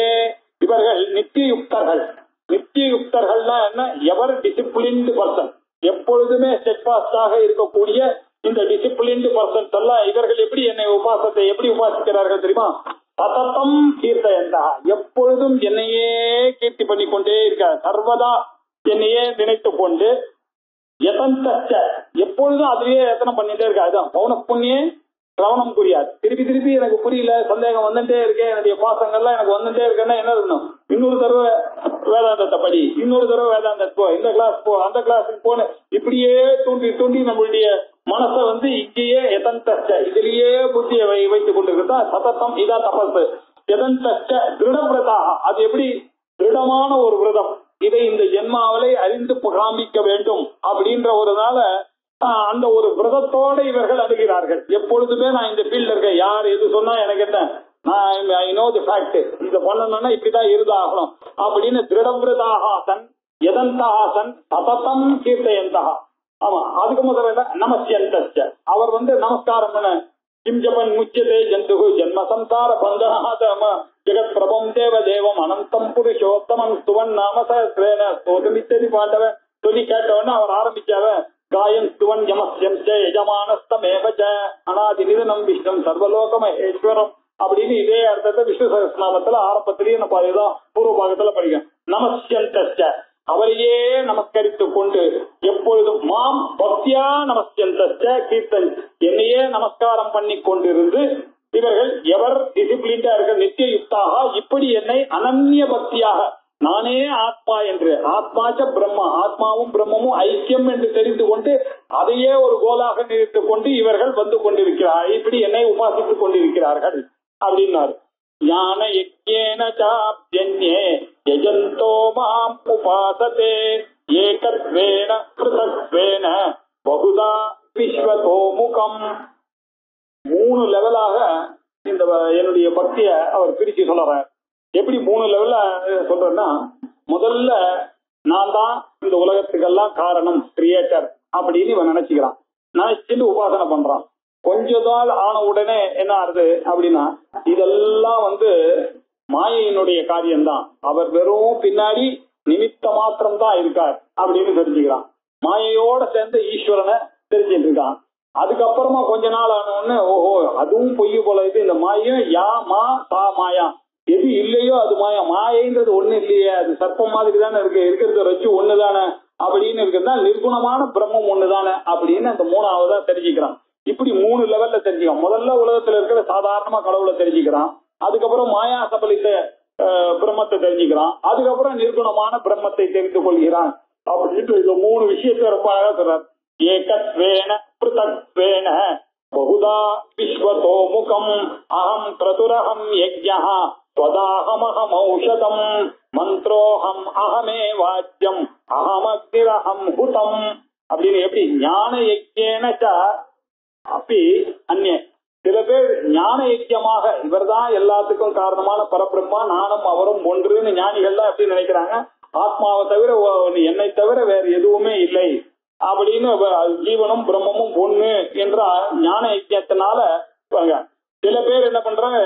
இவர்கள் நித்தியயுக்தர்கள். நித்தியயுக்தர்கள்னா என்ன? எவர் டிசிப்ளின்டு பர்சன், எப்பொழுதுமே ஸ்டெட்ஃபாஸ்டாக இருக்கக்கூடிய இந்த டிசிப்ளின்டு பர்சன்ஸ் எல்லாம் இவர்கள் எப்படி என்னை உபாசத்தை எப்படி உபாசிக்கிறார்கள் தெரியுமா? சததம் கீர்த்தயந்தா, எப்பொழுதும் என்னையே கீர்த்தி பண்ணி கொண்டே இருக்க, சர்வதா என்னையே நினைத்து கொண்டு, யதந்தஸ்ய எப்பொழுதும் அதுலயே எத்தனை பண்ணிட்டே இருக்க. அதுதான் பௌன புண்ணியே சிரவணம் புரியாது. திருப்பி திருப்பி எனக்கு புரியல, சந்தேகம் வந்துட்டே இருக்கேன், என்னுடைய பாசங்கள்லாம் எனக்கு வந்துட்டே இருக்குன்னா என்ன இருக்கணும்? இன்னொரு தடவை வேதாந்தத்தை படி, இன்னொரு தடவை வேதாந்தத்தை போ, இந்த கிளாஸ் போ, அந்த கிளாஸுக்கு போன, இப்படியே தூண்டி தூண்டி நம்மளுடைய மனசை வந்து இங்கேயே எதந்தஸ்ட இதுலயே புத்தியை வைத்துக் கொண்டிருக்கிறதா சதத்தம். இதான் தபஸ். எதந்தஸ்ட திருடவிரதா, அது எப்படி திருடமான ஒரு விரதம். இதை இந்த ஜென்மாவலை அறிந்து காமிக்க வேண்டும் அப்படின்ற ஒரு நாள அந்த ஒரு விரதத்தோட இவர்கள் அணுகிறார்கள். எப்பொழுதுமே நான் இந்த ஃபீல்ட்ல இருக்கேன், யார் எது சொன்னா எனக்கு என்ன, நான் ஐ நோ தி ஃபேக்ட், இதை பண்ணணும்னா இப்படிதான் இருந்தாகணும் அப்படின்னு திருடவிரதாசன் யதந்தாசன் சததம் கீர்த்தயந்தா. ஆமா, அதுக்கு முதல்ல நமஸ்யந்தஸ்ய, அவர் வந்து நமஸ்காரம் பண்ண கிம் ஜபன் முச்சியதே ஜந்து ஜென்ம சம்சார பந்தநாதம ஜெகத் பிரபம் தேவ தேவம் அனந்தம் புருஷோத்தமம் சுவன் நாம சஹஸ்ரேன ஸ்தோதமித்ததி பாண்டவன் சொல்லி கேட்டவன அவர் ஆரம்பிச்சவன் காயன் சுவன் யமஸ்யம் யஜமானஸ்தமேவச்ச அநாதி நிதனம் விஷ்ணம் சர்வலோக மகேஸ்வரம் அப்படின்னு இதே அர்த்தத்தை விஷ்ணு சஹஸ்ரநாமத்துல ஆரம்பத்திலேயே நம்ம அதுதான் பூர்வ பாகத்துல படிக்கணும். நமஸ்யந்தஸ்ய, அவரையே நமஸ்கரித்துக் கொண்டு எப்பொழுதும் மாம் பக்தியா நமஸ்யந்தஸ்ய கீர்த்தன், என்னையே நமஸ்காரம் பண்ணி கொண்டிருந்து இவர்கள் எவர் டிசிப்ளின்டா இருக்க நித்திய யுக்தாக இப்படி என்னை அனன்ய பக்தியாக நானே ஆத்மா என்று, ஆத்மாச்ச பிரம்மா, ஆத்மாவும் பிரம்மமும் ஐக்கியம் என்று தெரிந்து கொண்டு அதையே ஒரு கோலாக நிறுத்திக் கொண்டு இவர்கள் வந்து கொண்டிருக்கிறார்கள், இப்படி என்னை உபாசித்துக் கொண்டிருக்கிறார்கள் அப்படின்னாரு. ஞான யஜ்ஞேன சாப்யன்யே யஜந்தோ மாம் உபாசதே ஏகத்வேன ப்ருதக்வேன பகுதா விஸ்வதோ முகம். 3 லெவலாக இந்த என்னுடைய பக்திய அவர் பிரிச்சு சொல்றார். எப்படி 3 லெவல்ல சொல்றேன்னா, முதல்ல நான் தான் இந்த உலகத்துக்கெல்லாம் காரணம், கிரியேட்டர் அப்படின்னு இவன் நினைச்சுக்கிறான். நினைச்சுட்டு உபாசனை பண்றான். கொஞ்ச நாள் ஆன உடனே என்ன ஆறுது அப்படின்னா, இதெல்லாம் வந்து மாயையினுடைய காரியம்தான், அவர் வெறும் பின்னாடி நிமித்த மாத்திரம் தான் இருக்கார் அப்படின்னு தெரிஞ்சுக்கிறான். மாயையோட சேர்ந்த ஈஸ்வரனை தெரிஞ்சுட்டு இருக்கான். அதுக்கப்புறமா கொஞ்ச நாள் ஆனோன்னு ஓஹோ அதுவும் பொய் போல இது, இந்த மாயம் யா மா சா மாயா, எது இல்லையோ அது மாயா, மாயைன்றது ஒண்ணு இல்லையே, அது சர்ப்பம் மாதிரி தானே இருக்கு, இருக்கிறத வச்சு ஒண்ணுதானே அப்படின்னு இருக்கிறதா, நிர்குணமான பிரம்மம் ஒண்ணுதானே அப்படின்னு அந்த 3ஆவதா தெரிஞ்சுக்கிறான். இப்படி 3 லெவல்ல தெரிஞ்சுக்கான். முதல்ல உலகத்துல இருக்கிற சாதாரணமா கடவுளை தெரிஞ்சுக்கிறான், அதுக்கப்புறம் மாயா சபலித்த பிரம்மத்தை தெரிஞ்சுக்கிறான், அதுக்கப்புறம் நிர்குணமான பிரம்மத்தை தெரிந்து கொள்கிறான் அப்படின்ட்டு இந்த 3 விஷயத்தை ரொம்ப அழகா சொல்றார். ஏகத்வேன ப்ருதக்வேன பகுதா விஸ்வதோ முகம் அஹம் கிரதுரஹம் யஜ்ஞஹ ஸ்வதாஹமஹம் ஔஷதம் மந்த்ரோஹம் அஹமே வாஜ்யம் அஹம் அக்னிரஹம் ஹுதம் அப்படின்னு. எப்படி ஞான யஜ்ஞேன ச அப்படி அந்நிய, சில பேர் ஞான யஜ்யமாக இவர்தான் எல்லாத்துக்கும் காரணமான பரபிரம்மா, நானும் அவரும் ஒன்றுன்னு ஞானிகள்லாம் எப்படி நினைக்கிறாங்க, ஆத்மாவை தவிர என்னை தவிர வேற எதுவுமே இல்லை அப்படின்னு, ஜீவனும் பிரம்மமும் ஒண்ணு என்ற ஞான யஜ்யத்தினால. சில பேர் என்ன பண்றாங்க,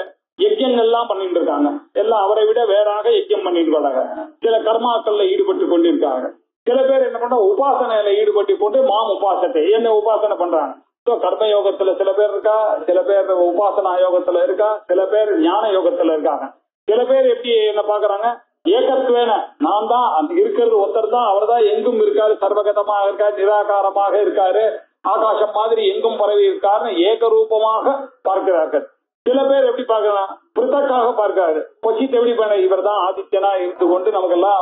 யஜ்யங்கள்லாம் பண்ணிட்டு இருக்காங்க, எல்லாம் அவரை விட வேறாக யஜ்யம் பண்ணிட்டு இருக்காங்க, சில கர்மாக்கள்ல ஈடுபட்டு கொண்டிருக்காங்க. சில பேர் என்ன பண்ற, உபாசனையில ஈடுபட்டு கொண்டு மாம் உபாசத்தை என்ன உபாசனை பண்றாங்க. கர்ம யோகத்துல சில பேர் இருக்கா, சில பேர் உபாசனா யோகத்துல இருக்கா, சில பேர் ஞான யோகத்துல இருக்காங்க. சில பேர் எப்படி என்ன பாக்குறாங்க, ஏகத்வேன நான் தான் அந்த இருக்கிறது ஒருத்தர் தான், அவர் தான் எங்கும் இருக்காரு, சர்வகதமாக இருக்காரு, நிராகாரமாக இருக்காரு, ஆகாசம் மாதிரி எங்கும் பரவி இருக்காருன்னு ஏகரூபமாக பார்க்கிறார்கள். சில பேர் எப்படி பார்க்கிறாங்க, பிருத்தக்காக பார்க்கிறாரு. கொச்சித் எப்படி பண்ண, இவர் தான் ஆதித்யனா இருந்து கொண்டு நமக்கெல்லாம்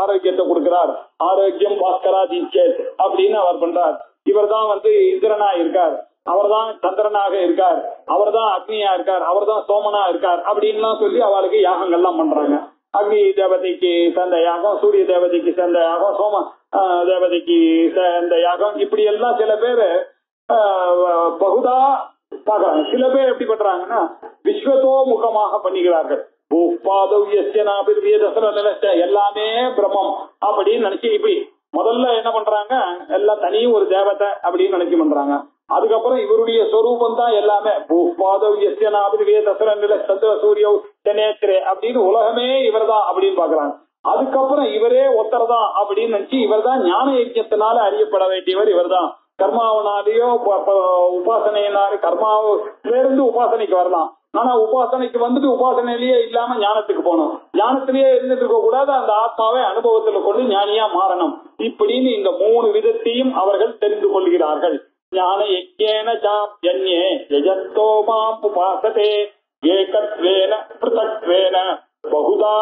ஆரோக்கியத்தை கொடுக்கிறார், ஆரோக்கியம் பாஸ்கரா தீட்சேத் அப்படின்னு அவர் பண்றார். இவர் தான் வந்து இந்திரனா இருக்கார், அவர் தான் சந்திரனாக இருக்கார், அவர் தான் அக்னியா இருக்கார், அவர் தான் சோமனா இருக்கார் அப்படின்லாம் சொல்லி அவளுக்கு யாகங்கள்லாம் பண்றாங்க. அக்னி தேவதைக்கு சேர்ந்த யாகம், சூரிய தேவதைக்கு சேர்ந்த யாகம், சோம தேவதைக்கு சேர்ந்த யாகம், இப்படி எல்லாம் சில பேரு பகுதா பார்க்கறாங்க. சில பேர் எப்படி பண்றாங்கன்னா விஸ்வத்தோ முகமாக பண்ணிக்கிறார்கள். எல்லாமே பிரம்மம் அப்படின்னு நினைச்சு இப்படி முதல்ல என்ன பண்றாங்க, எல்லாம் தனியும் ஒரு தேவதை அப்படின்னு நினைச்சு பண்றாங்க. அதுக்கப்புறம் இவருடைய சொரூபம் தான் எல்லாமே சந்திர சூரிய தெனேத்திரே அப்படின்னு உலகமே இவர் தான் அப்படின்னு பாக்குறாங்க. அதுக்கப்புறம் இவரே ஒத்தர் தான் அப்படின்னு நினைச்சு இவர் தான் ஞான யஜ்ஞத்தினால அறியப்பட வேண்டியவர், இவர் தான் கர்மாவனாலேயோ உபாசனையினாலே கர்மாவில இருந்து உபாசனைக்கு வரலாம். ஆனா உபாசனைக்கு வந்துட்டு உபாசனையிலேயே இல்லாம ஞானத்துக்கு போகணும், ஞானத்திலேயே இருந்துட்டு இருக்க கூடாது, அந்த ஆத்மாவை அனுபவத்துல கொண்டு ஞானியா மாறணும். இப்படின்னு இந்த 3 விதத்தையும் அவர்கள் தெரிந்து கொள்கிறார்கள். ஞான யஜ்ஞேன சாப்யன்யே யஜந்தோ மாம் உபாசதே ஏகத்வேன ப்ருதக்வேன பகுதா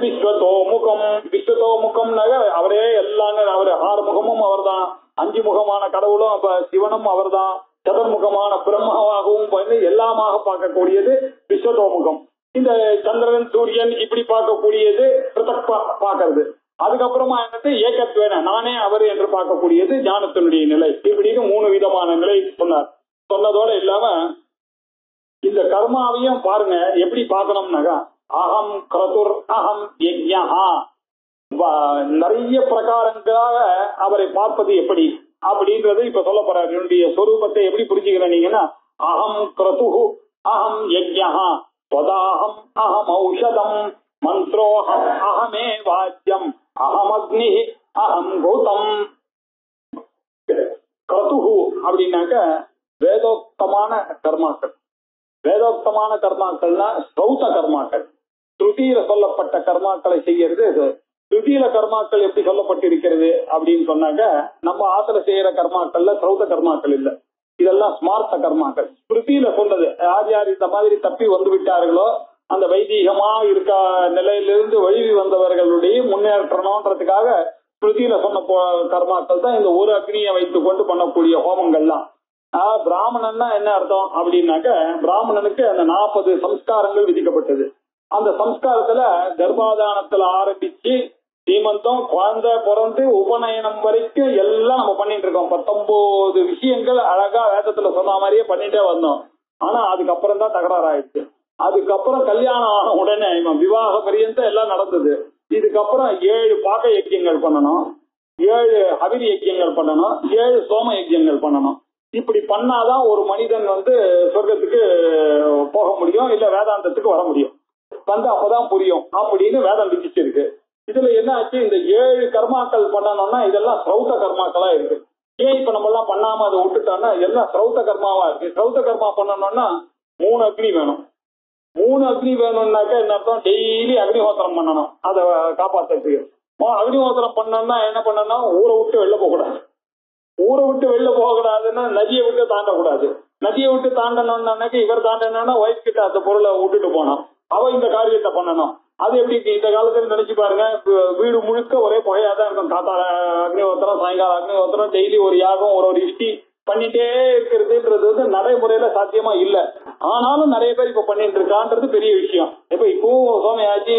விஸ்வதோமுகம். விஸ்வதோமுகம்னாக அவரே எல்லாம், அவர் 6 முகமும் அவர் தான், 5 முகமான கடவுளும் அப்ப சிவனும் அவர் தான், சதுர்முகமான பிரம்மாவாகவும் எல்லாமாக பார்க்கக்கூடியது விஸ்வதோமுகம். இந்த சந்திரன் சூரியன் இப்படி பார்க்கக்கூடியது பிரதக் பார்க்கறது. அதுக்கப்புறமா என்னது ஏகத்வேன நானே அவர் என்று பார்க்கக்கூடியது ஞானத்தினுடைய நிலை. இப்படின்னு 3 விதமான நிலை சொன்னார். சொன்னதோட இல்லாம இந்த கர்மாவையும் பாருங்க எப்படி பார்க்கணும்னாக்கா அகம் கிரதுர் அகம் யஜ்ஞா, நிறைய பிரகாரங்களாக அவரை பார்ப்பது எப்படி அப்படின்றது இப்ப சொல்ல போறாரு. என்னுடைய சொரூபத்தை எப்படி புரிஞ்சுக்கிறீங்கன்னா அகம் கிரதுஹு அகம் யஜ்ஞா ஸ்வதாஹம் அகம் ஔஷதம் மந்த்ரோஹம் அகமே வாஜ்யம் அகம் அக்னி அகம் கௌதம். கிரதுஹு அப்படின்னாக்க வேதோக்தமான கர்மாக்கள். வேதோக்தமான கர்மாக்கள்னா ஸ்ரௌத கர்மாக்கள், ஸ்ருதியில சொல்லப்பட்ட கர்மாக்களை செய்யறது. ஸ்ருதியில கர்மாக்கள் எப்படி சொல்லப்பட்டிருக்கிறது அப்படின்னு சொன்னாக்க நம்ம ஆத்துல செய்யற கர்மாக்கள்ல ஸ்ரௌத கர்மாக்கள் இல்ல, இதெல்லாம் ஸ்மார்த்த கர்மாக்கள். ஸ்ருதியில சொன்னது யார் யார் இந்த மாதிரி தப்பி வந்து விட்டார்களோ அந்த வைதீகமா இருக்க நிலையிலிருந்து வழுவி வந்தவர்களுடைய முன்னேற்றணும்ன்றதுக்காக ஸ்ருதியில சொன்ன கர்மாக்கள் தான் இந்த ஒரு அக்னியை வைத்துக் கொண்டு பண்ணக்கூடிய ஹோமங்கள்லாம். பிராமணன்னா என்ன அர்த்தம் அப்படின்னாக்க பிராமணனுக்கு அந்த 40 சம்ஸ்காரங்கள் விதிக்கப்பட்டது. அந்த சம்ஸ்காரத்துல கர்ப்பாதானத்துல ஆரம்பிச்சு சீமந்தம், குழந்தை பிறந்து உபநயனம் வரைக்கும் எல்லாம் நம்ம பண்ணிட்டு இருக்கோம். 19 விஷயங்கள் அழகா வேதத்துல சொன்ன மாதிரியே பண்ணிட்டே வந்தோம். ஆனா அதுக்கப்புறம் தான் தகராறு ஆயிடுச்சு. அதுக்கப்புறம் கல்யாணம் ஆன உடனே விவாக பரியந்தம் எல்லாம் நடந்தது. இதுக்கப்புறம் 7 பாக யஜ்யங்கள் பண்ணணும், 7 ஹவிரி யஜ்யங்கள் பண்ணணும், 7 சோம யஜ்யங்கள் பண்ணணும். இப்படி பண்ணாதான் ஒரு மனிதன் சொர்க்கத்துக்கு போக முடியும், இல்ல வேதாந்தத்துக்கு வர முடியும். அப்பதான் புரியும் அப்படின்னு வேதம் விதிச்சிருக்கு. இதுல என்ன ஆச்சு, இந்த 7 கர்மாக்கள் பண்ணணும்னா இதெல்லாம் ஸ்ரௌத கர்மாக்களா இருக்கு. ஏன் இப்ப நம்ம எல்லாம் பண்ணாம அதை விட்டுட்டோம்னா எல்லாம் ஸ்ரௌத கர்மாவா இருக்கு. ஸ்ரௌத கர்மா பண்ணணும்னா 3 அக்னி வேணும். 3 அக்னி வேணும்னாக்க என்ன அர்த்தம், டெய்லி அக்னிஹோத்திரம் பண்ணணும் அதை காப்பாத்துறதுக்கு. அக்னிஹோத்திரம் பண்ணணும்னா என்ன பண்ணணும், ஊரை விட்டு வெளில போக கூடாது. ஊரை விட்டு வெளில போக கூடாதுன்னா நதியை விட்டு தாண்டக்கூடாது. நதியை விட்டு தாண்டணும்னாக்க இவர் தாண்டணும்னா ஒய்ஃப் கிட்ட அந்த பொருளை விட்டுட்டு போனோம், அவ இந்த காரியத்தை பண்ணணும். அது எப்படி இந்த காலத்துல நினைச்சு பாருங்க, வீடு முழுக்க ஒரே புகையாதான் இருக்கும். காத்தால அக்னிஹோத்திரம், சாயங்காலம் அக்னிஹோத்திரம், டெய்லி ஒரு யாகம், ஒரு இஷ்டி பண்ணிட்டே இருக்கிறதுன்றது நடைமுறையில சாத்தியமா இல்ல. ஆனாலும் நிறைய பேர் இப்ப பண்ணிட்டு இருக்கான்றது பெரிய விஷயம். இப்பவும் சோமயாஜி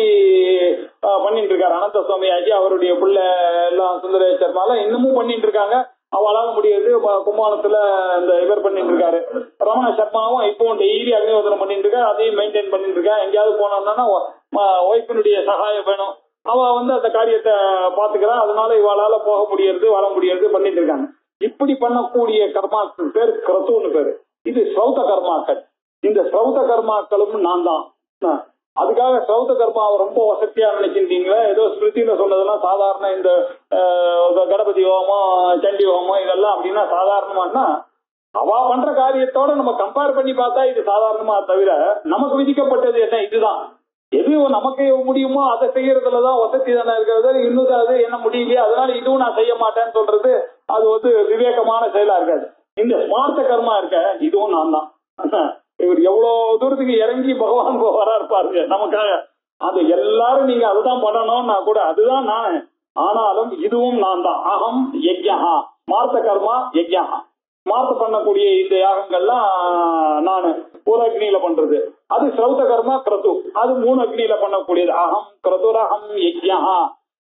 பண்ணிட்டு இருக்காரு, அனந்த சோமயாஜி அவருடைய பிள்ளை எல்லாம் சுந்தரேஸ்வரனால இன்னமும் பண்ணிட்டு இருக்காங்க. அவளால முடியாது. கும்பானத்துல இந்த இவர் பண்ணிட்டு இருக்காரு ரமண சர்மாவும் இப்பவும் டெய்லி அக்னிஹோத்திரம் பண்ணிட்டு இருக்காரு, அதையும் மெயின்டைன் பண்ணிட்டு இருக்கா. எங்கேயாவது போனோம்னா ஒய்ஃபினுடைய சகாயம் வேணும், அவ அந்த காரியத்தை பாத்துக்கிறான். அதனால இவளால போக முடியாது, வர முடியாது, பண்ணிட்டு இருக்காங்க. இப்படி பண்ணக்கூடிய கர்மாக்கள் பேர் கிரத்துன்னு பேரு. இது ஸ்ரௌத கர்மாக்கள். இந்த ஸ்ரௌத கர்மாக்களும் நான் தான். அதுக்காக ஸ்ரௌத கர்மாவை ரொம்ப வசதியா நினைச்சிருந்தீங்களா? ஏதோ ஸ்மிருதியில சொன்னதெல்லாம் சாதாரண இந்த கணபதி ஹோமம், சண்டி ஹோமம் இதெல்லாம் அப்படின்னா சாதாரணமானா அவ பண்ற காரியத்தோட நம்ம கம்பேர் பண்ணி பார்த்தா இது சாதாரணமா, தவிர நமக்கு விதிக்கப்பட்டது என்ன, இதுதான். எது நமக்கு முடியுமோ அதை செய்யறதுலதான் வசதி தானே இருக்கிறது. இன்னும் அது என்ன முடியலையே அதனால இதுவும் நான் செய்ய மாட்டேன்னு சொல்றது அது விவேகமான செயலா இருக்காது. இந்த ஸ்மார்த்த கர்மா இருக்க இதுவும் நான் தான். இவர் எவ்வளவு தூரத்துக்கு இறங்கி பகவான் வர இருப்பாருங்க நமக்காக. அது எல்லாரும் நீங்க அதுதான் பண்ணணும்னா கூட அதுதான் நான். ஆனாலும் இதுவும் நான் தான். அகம் யஜ்ஞா, ஸ்மார்த்த கர்மா யஜ்ஞா. ஸ்மார்த்த பண்ணக்கூடிய இந்த யாகங்கள்லாம் நானு ஒரு அக்னியில பண்றது. அது ஸ்ரௌத கர்மா கிரது, அது 3 அக்னியில பண்ணக்கூடியது. அகம் கிரதுர் அகம் யஜ்ஞா.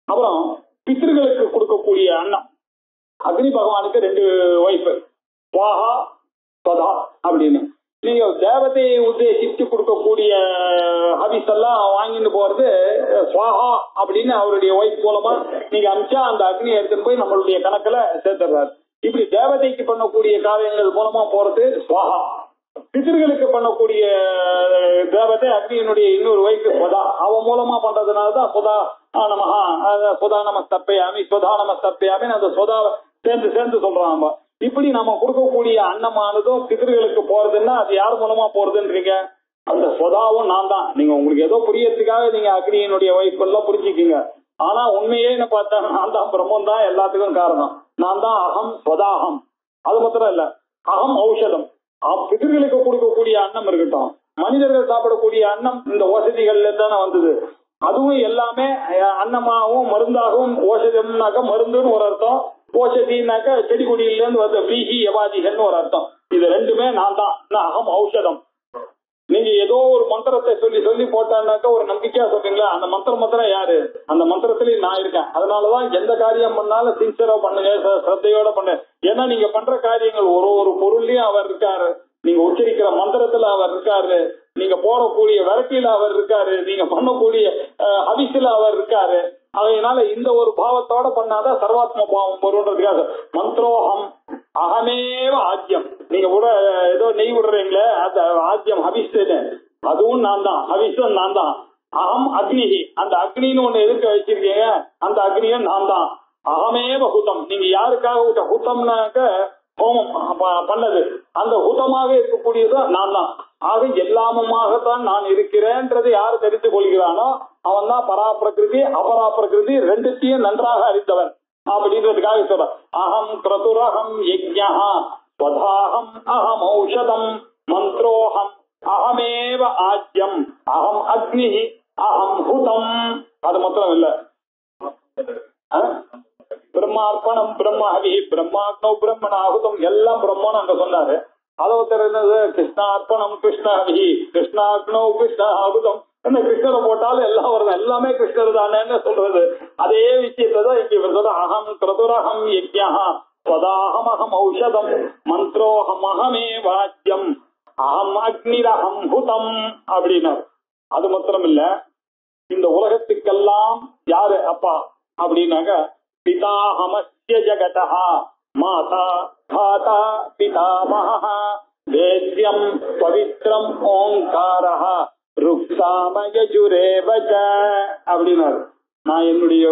அப்புறம் பித்ருகளுக்கு கொடுக்கக்கூடிய அன்னம். அக்னி பகவானுக்கு 2 ஒய்ஃப், சுவாஹா ஸ்வதா அப்படின்னு. நீங்க தேவதையை உத்தேசித்து கொடுக்கக்கூடிய ஹவிஸ் எல்லாம் வாங்கிட்டு போறது சுவாஹா அப்படின்னு அவருடைய ஒய்ஃப் மூலமா நீங்க அனுப்பிச்சா அந்த அக்னியை எடுத்துட்டு போய் நம்மளுடைய கணக்குல சேர்த்துறாரு. இப்படி தேவதைக்கு பண்ணக்கூடிய காரியங்கள் மூலமா போறது சுவாஹா. பிதர்களுக்கு பண்ணக்கூடிய தேவதை அக்னியினுடைய இன்னொரு ஒய்ஃப் சுதா, அவன் மூலமா பண்றதுனாலதான் சுதா நமஹா, சுதா நமஸ்தப்பயாமி சுதா நமஸ்தப்பயாமின்னு அந்த சுதாவை சேர்ந்து சொல்றான். இப்படி நம்ம கொடுக்கக்கூடிய அன்னமானதும் பிதர்களுக்கு போறதுன்னா அது யார் மூலமா போறதுன்றீங்க? அந்த சுதாவும் நான் தான். நீங்க உங்களுக்கு ஏதோ புரியறதுக்காக நீங்க அக்னியினுடைய ஒய்ஃப் எல்லாம் புரிஞ்சுக்கீங்க. ஆனா உண்மையேன்னு பார்த்தா நான் தான் பிரம்மன் தான் எல்லாத்துக்கும் காரணம். நான் தான் அகம் ஸ்வதாகம். அது மாத்திரம் இல்ல, அகம் ஔஷதம். பிதர்களுக்கு கொடுக்கக்கூடிய அன்னம் இருக்கட்டும், மனிதர்கள் சாப்பிடக்கூடிய அன்னம் இந்த ஓசதிகள்ல தானே வந்தது. அதுவும் எல்லாமே அன்னமாகவும் மருந்தாகவும். ஓஷதம்னாக்க மருந்துன்னு ஒரு அர்த்தம், ஓஷதினாக்க செடி கொடியில இருந்து வந்த பீஹி யவாதிகள்னு ஒரு அர்த்தம். இது ரெண்டுமே நான் தான். அகம் ஔஷதம். நீங்க ஏதோ ஒரு மந்திரத்தை சொல்லி போட்டான்னாக்க ஒரு நம்பிக்கையா சொல்றீங்களா? அந்த மந்திரம் யாரு? அந்த மந்திரத்திலயும் நான் இருக்கேன். அதனாலதான் எந்த காரியம் பண்ணாலும் சின்சியரா பண்ணுங்க, ஸ்ரத்தையோட பண்ணுங்க. ஏன்னா நீங்க பண்ற காரியங்கள் ஒரு பொருள்லயும் அவர் இருக்காரு, நீங்க உச்சரிக்கிற மந்திரத்துல அவர் இருக்காரு, நீங்க போடக்கூடிய விரட்டியில அவர் இருக்காரு, நீங்க பண்ணக்கூடிய ஹவிசில அவர் இருக்காரு. அதனால இந்த ஒரு பாவத்தோட பண்ணாதான் சர்வாத்ம பாவம் வருன்றதுக்காக மந்திரோகம் அகமேவ ஆஜ்யம். நீங்க கூட ஏதோ நெய் விடுறீங்களே அந்த ஆஜ்யம் ஹவிஸ்ன்னு, அதுவும் நான் தான். ஹவிஸும் நான் தான். அகம் அக்னிஹி, அந்த அக்னின்னு ஒண்ணு எதிர்க்க வச்சிருக்கீங்க, அந்த அக்னியும் நான் தான். அகமேவ ஹூதம். நீங்க யாருக்காக ஹூதம்னாக்க ஹோமம் பண்ணது, அந்த ஹூதமாக இருக்கக்கூடியதும் நான் தான். ஆக எல்லாமுமாகத்தான் நான் இருக்கிறேன்றது யாரு தெரிந்து கொள்கிறானோ அவன் தான் பராப்பிரகிருதி அபராப்பிரகிருதி ரெண்டுத்தையும் நன்றாக அறிந்தவன் அப்படின்றதுக்காக சொல்ற. அகம் கிரதுரகம் யஜ்ஞா ஸ்வதாஹம் அகம் ஔஷதம் மந்த்ரோஹம் அகமேவ ஆஜ்யம் அகம் அக்னிஹி அகம் ஹூதம். அது மாத்திரம் இல்ல, பிரம்மார்ப்பணம் பிரம்மஹவி பிரம்மாக்னோ பிரம்மணாஹுதம் எல்லாம் பிரம்மன் அங்க சொன்னாரு. அதை தெரிஞ்சது கிருஷ்ணார்ப்பணம் கிருஷ்ணஹவி கிருஷ்ணாக்னோ கிருஷ்ணாஹுதம். என்ன கிருஷ்ணரை போட்டாலும் எல்லாம் வருது, எல்லாமே கிருஷ்ணர் தானேன்னு சொல்றது. அதே விஷயத்தான் இங்க இவர் சொல்ற. அகம் கிரதுரகம் யஜ்ஞா ஸ்வதாஹம் அகம் ஔஷதம் மந்த்ரோஹம் அகமே வாஜ்யம் அகம் அக்னிரகம் ஹுதம் அப்படின்னாரு. அது மாத்திரம் இல்ல, இந்த உலகத்துக்கெல்லாம் யாரு அப்பா அப்படின்னாக்க பிதாஹமஸ்ய ஜகதஹ மாதா தாதா பிதாமஹ வேத்யம் பவித்ரம் ஓங்காரஹ ருக்ஸாமயஜுரேவச அப்படின்னாரு. நான் என்னுடைய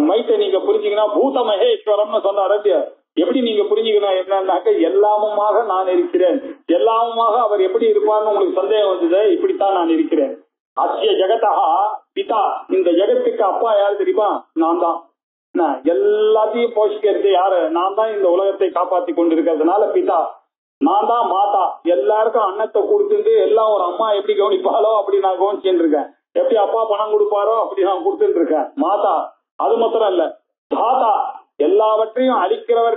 மைட்டை நீங்க புரிஞ்சுக்கணும், பூத மகேஸ்வரம்னு சொன்னாரு. எப்படி நீங்க புரிஞ்சுக்கணும் என்னன்னாக்க எல்லாமுமாக நான் இருக்கிறேன். எல்லாமுமாக அவர் எப்படி இருப்பார்னு உங்களுக்கு சந்தேகம் வந்தது. இப்படித்தான் நான் இருக்கிறேன். அஸ்ய ஜகதா பிதா, இந்த ஜகத்துக்கு அப்பா யாரு தெரியுமா? நான் தான். எல்லாத்தையும் போஷிக்கிறது யாரு? நான் தான். இந்த உலகத்தை காப்பாத்தி கொண்டிருக்கிறதுனால பிதா. நான் தான் மாதா. எல்லாருக்கும் அன்னத்தை கொடுத்துட்டு எல்லாம் ஒரு அம்மா எப்படி கவனிப்பாளோ அப்படி நான் கவனிச்சுட்டு இருக்கேன். எப்படி அப்பா பணம் கொடுப்பாரோ அப்படி நான் கொடுத்துட்டு இருக்கேன். மாதா. அது மாத்திரம் இல்ல, தாத்தா. எல்லாவற்றையும் அழிக்கிறவர்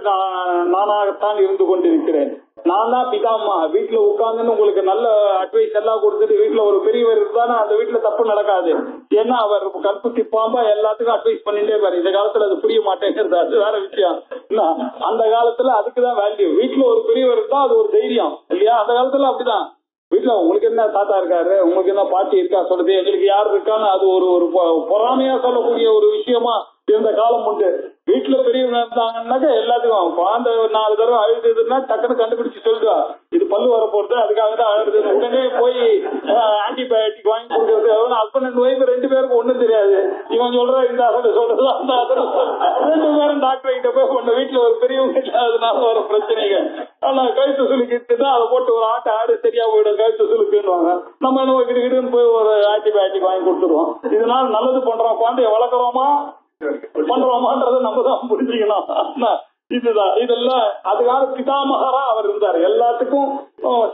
நானாகத்தான் இருந்து கொண்டிருக்கிறேன். நான் தான் பிதாம்மா. வீட்டுல உட்கார்ந்துன்னு உங்களுக்கு நல்ல அட்வைஸ் எல்லாம் கொடுத்துட்டு வீட்டுல ஒரு பெரியவர் இருந்தானா அந்த வீட்டுல தப்பு நடக்காது. ஏன்னா அவர் கற்பு திப்பாம்பா எல்லாத்துக்கும் அட்வைஸ் பண்ணிட்டே பாரு. இந்த காலத்துல அது புரிய மாட்டேங்கிறது, அது வேற விஷயம். அந்த காலத்துல அதுக்குதான் வேல்யூ. வீட்டுல ஒரு பெரியவர் இருந்தா அது ஒரு தைரியம் இல்லையா? அந்த காலத்துல அப்படிதான். வீட்டுல உங்களுக்கு என்ன தாத்தா இருக்காரு, உங்களுக்கு என்ன பாட்டி இருக்கா சொல்றது, எங்களுக்கு யாரு இருக்கான்னு அது ஒரு பொறாமையா சொல்லக்கூடிய ஒரு விஷயமா இருந்த காலம் உண்டு. வீட்டுல பெரியவங்க இருந்தாங்கன்னாக்க எல்லாத்துக்கும் குழந்தை 4 தடவை அழுதுன்னா டக்குன்னு கண்டுபிடிச்சு சொல்லுவா, இது பல்லு வர போறது அதுக்காக தான் அழுது. உடனே போய் ஆன்டிபயோட்டிக் வாங்கி கொடுக்கறது. ஹஸ்பண்ட் அண்ட் ஒய்ஃப் 2 பேருக்கும் ஒண்ணும் தெரியாது. இவன் சொல்ற இந்த அசடு சொல்றது அந்த அசடு சொல்ற 2 பேரும் டாக்டர் கிட்ட போய் ஒண்ணு வீட்டுல ஒரு பெரியவங்க இல்லாததுனால வர பிரச்சனைகள். ஆனா கழுத்து சுலுக்கிட்டு தான் அதை போட்டு ஒரு ஆடு சரியா போயிடும் கழுத்து சுலுக்குன்னுவாங்க. நம்ம என்ன கிடுன்னு போய் ஒரு ஆன்டிபயோட்டிக் வாங்கி கொடுத்துருவோம். இதனால நல்லது பண்றோம், குழந்தைய வளர்க்குறோமா பண்றோமான்றதை நம்ம தான் புரிஞ்சுக்கணும். இதுதான் இதெல்லாம். அதுக்காக பிதாமகரா அவர் இருந்தார். எல்லாத்துக்கும்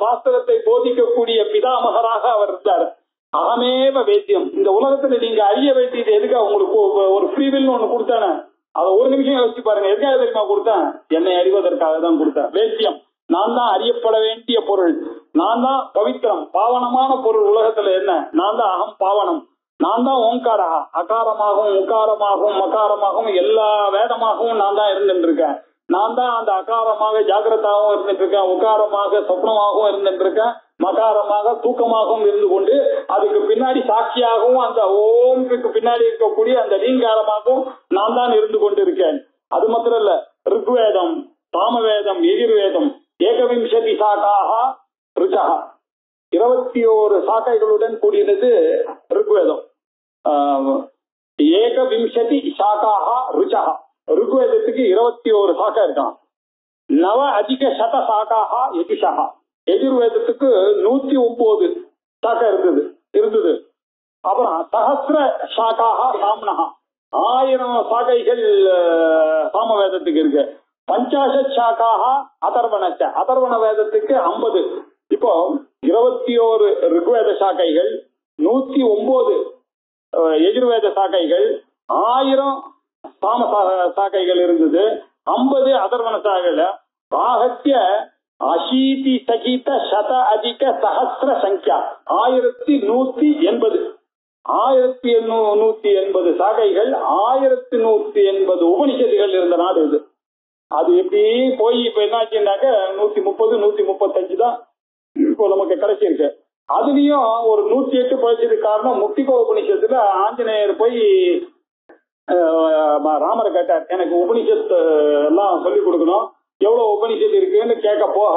சாஸ்திரத்தை போதிக்கக்கூடிய பிதாமகராக அவர் இருந்தார். அகமேவ வேத்தியம். இந்த உலகத்துல நீங்க அறிய வேண்டியது எதுக்கா? உங்களுக்கு ஒரு ஃப்ரீவில் ஒண்ணு கொடுத்தானே, அதை ஒரு நிமிஷம் யோசிச்சு பாருங்க. எதுக்காக தெரியுமா கொடுத்தேன்? என்னை அறிவதற்காக தான் கொடுத்தேன். வேத்தியம். நான் தான் அறியப்பட வேண்டிய பொருள். நான் தான் பவித்திரம், பாவனமான பொருள். உலகத்துல என்ன? நான் தான் அகம் பாவனம். நான் தான் ஓங்காரா, அகாரமாகவும் உக்காரமாகவும் மகாரமாகவும் எல்லா வேதமாகவும் நான் தான் இருந்துட்டு இருக்கேன். நான் தான் அந்த அகாரமாக ஜாகிரதாவும் இருந்துட்டு இருக்கேன், உகாரமாக சொப்னமாகவும் இருந்துட்டு இருக்கேன், மகாரமாக தூக்கமாகவும் இருந்து கொண்டு அதுக்கு பின்னாடி சாட்சியாகவும் அந்த ஓம்க்கு பின்னாடி இருக்கக்கூடிய அந்த ரீங்காரமாகவும் நான் தான் இருந்து கொண்டு இருக்கேன். அது மாத்திரம் இல்ல, ருக்வேதம், சாமவேதம், எதிர்வேதம், ஏகவிம்சதி சாக்காக ருச்சா, 21 சாக்கைகளுடன் கூடியது ருக்வேதம். ஏகவிம்சதி சாக்காக ருச்சா, ருக்வேதத்துக்கு 21 சாக்கா இருக்கான். நவ அதிக சத சாக்காக யஜுஷா, எதிர்வேதத்துக்கு 109 சாக்கா இருந்தது. அப்புறம் சஹஸ்ர சாக்காக சாம்னஹா, 1000 சாக்கைகள் சாமவேதத்துக்கு இருக்கு. பஞ்சாசத் சாக்காக அதர்வணச்ச, அதர்வண வேதத்துக்கு 50. இப்போ 21 ருக்வேத சாக்கைகள், 109 எதிர்வேத சாக்கைகள், 1000 சாம சாக்கைகள் இருந்தது, 50 அதர்வண சாக்கைகள். ராகத்திய அசீதி சகித சத அதிக சஹஸ்ர சங்கியா 1180. 1180 சாகைகள், 1180 உபனிஷத்துகள் இருந்த நாடு இது. அது எப்படி போய் இப்ப என்னாச்சுன்னாக்க 130 135 தான் இப்போ நமக்கு கிடைச்சிருக்கு. அதுலயும் ஒரு 108 பழிச்சதுக்கு காரணம் முக்திகோ உபனிஷத்துல ஆஞ்சநேயர் போய் ராமரை கேட்டார், எனக்கு உபனிஷத்து எல்லாம் சொல்லிக் கொடுக்கணும், எவ்வளவு உபனிஷத்து இருக்குன்னு கேட்க போக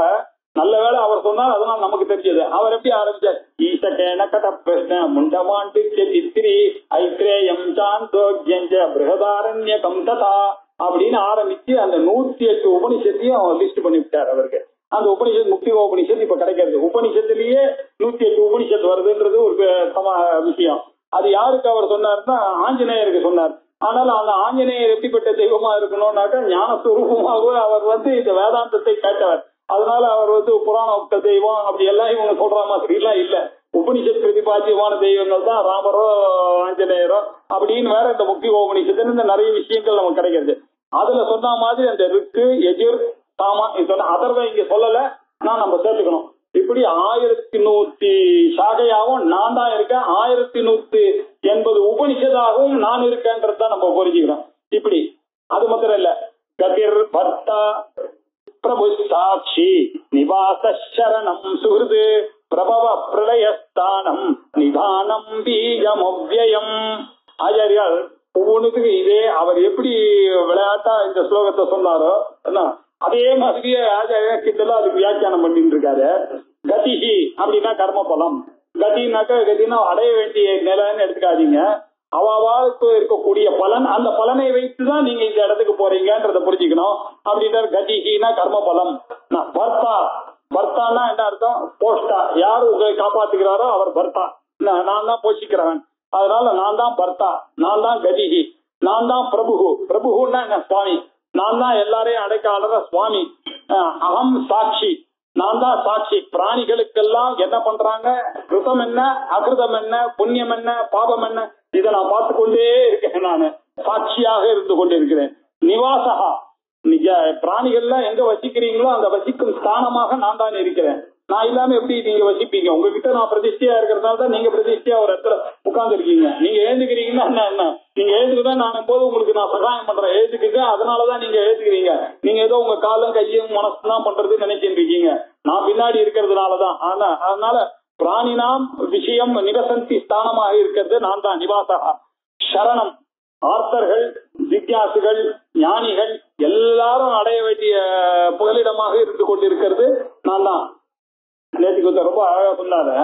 நல்ல வேளை அவர் சொன்னார், அதனால நமக்கு தெரிஞ்சது. அவர் எப்படி ஆரம்பிச்சார், ஈசகேன கட பிரஷ்ன முண்டமாண்டு சித்திரி ஐத்ரேயம் சாந்தோக்யஞ்ச பிருஹதாரண்யகம் ததா அப்படின்னு ஆரம்பிச்சு அந்த 108 உபனிஷத்தையும் லிஸ்ட் பண்ணி விட்டார் அவருக்கு. அந்த உபனிஷத் முக்திகோ உபனிஷத் இப்ப கிடைக்கிறது. உபனிஷத்துலயே 108 உபனிஷத் வருதுன்றது ஒரு விஷயம். அது யாருக்கு அவர் சொன்னார்னா ஆஞ்சநேயருக்கு சொன்னார். ஆனால் அந்த ஆஞ்சநேயர் எப்படிப்பட்ட தெய்வமா இருக்கணும்னாக்க ஞானஸ்வரூபமாகவே அவர் இந்த வேதாந்தத்தை கேட்டவர். அதனால அவர் புராண உக்த தெய்வம் அப்படி எல்லாம் இவங்க சொல்ற மாதிரி எல்லாம் இல்ல. உபனிஷத் பிரதிபாத்தியமான தெய்வங்கள் தான் ராமரோ ஆஞ்சநேயரோ அப்படின்னு வேற இந்த முக்தி உபனிஷத்துல இந்த நிறைய விஷயங்கள் நமக்கு கிடைக்கிறது. அதுல சொன்ன மாதிரி அந்த ருக்கு எஜிர் சாமா சொன்ன அதர்வை இங்க சொல்லல, நான் நம்ம சேர்த்துக்கணும். இப்படி 1100 சாகையாகவும் நான் தான் இருக்கேன், 1180 உபனிஷதாகவும் நான் இருக்கேன்றதான் நம்ம புரிஞ்சுக்கிறோம். இப்படி அது மாத்திரம் இல்ல, கதிர் பர்த்தா பிரபு சாட்சி நிவாச சரணம் சுகிருது பிரபவ பிரளயஸ்தானம் நிதானம் பீஜம் அவ்யயம். ஆச்சாரியார் ஒவ்வொன்றுக்கு இதே அவர் எப்படி விளையாட்டா இந்த ஸ்லோகத்தை சொன்னாரோ அதே மாதிரியே ஆச்சாரியர் கிட்டலாம் அதுக்கு வியாக்கியானம் பண்ணிட்டு இருக்காரு. கதிஹி அப்படின்னா கர்ம பலம், கதினா அடைய வேண்டிய நிலைன்னு எடுத்துக்காதீங்க. அவாவாளுக்கு இருக்கக்கூடிய பலன், அந்த பலனை வைத்துதான் நீங்க இந்த இடத்துக்கு போறீங்கன்றத புரிஞ்சுக்கணும். அப்படின்ற கதிஹினா கர்ம பலம். பர்த்தா, பர்த்தானா என்ன அர்த்தம், போஸ்டா, யாரு உங்களை காப்பாத்துக்கிறாரோ அவர் பர்த்தா, நான் தான் போஷிக்கிறவன், அதனால நான் தான் பர்த்தா, நான் தான் கதிஹி, நான் தான் பிரபு. பிரபுன்னா என்ன, சுவாமி, நான் தான் எல்லாரையும் அடைக்காளர சுவாமி. அகம் சாட்சி, நான் தான் சாட்சி. பிராணிகளுக்கெல்லாம் என்ன பண்றாங்க, கிருதம் என்ன அகிருதம் என்ன புண்ணியம் என்ன பாபம் என்ன இதை நான் பார்த்து கொண்டே இருக்கேன், நான் சாட்சியாக இருந்து கொண்டிருக்கிறேன். நிவாசகா, பிராணிகள்லாம் எங்க வசிக்கிறீங்களோ அந்த வசிக்கும் ஸ்தானமாக நான் தான் இருக்கிறேன். நான் இல்லாம எப்படி நீங்க வசிப்பீங்க, உங்ககிட்ட நான் பிரதிஷ்டையா இருக்கிறதுனால தான் நீங்க பிரதிஷ்டையா ஒரு இடத்துல உட்கார்ந்து இருக்கீங்க. நீங்க எழுந்துக்கிறீங்கன்னா என்ன, நீங்க எழுதுக்குதான் நான் போது உங்களுக்கு நான் சகாயம் பண்றேன், எழுதுக்குங்க, அதனாலதான் நீங்க எழுதுக்கிறீங்க. நீங்க ஏதோ உங்க காலும் கையும் மனசு தான் பண்றதுன்னு நினைச்சிட்டு இருக்கீங்க, நான் பின்னாடி இருக்கிறதுனாலதான். ஆனா அதனால பிராணினாம் விஷயம் நிவசந்தி ஸ்தானமாக இருக்கிறது நான் தான், நிவாசகா. சரணம், ஆர்த்தர்கள், ஜிக்யாசுகள், ஞானிகள் எல்லாரும் அடைய வேண்டிய புகலிடமாக இருந்து கொண்டிருக்கிறது நான் தான். நேற்றுக்கு ரொம்ப அழகா சொன்னாரு,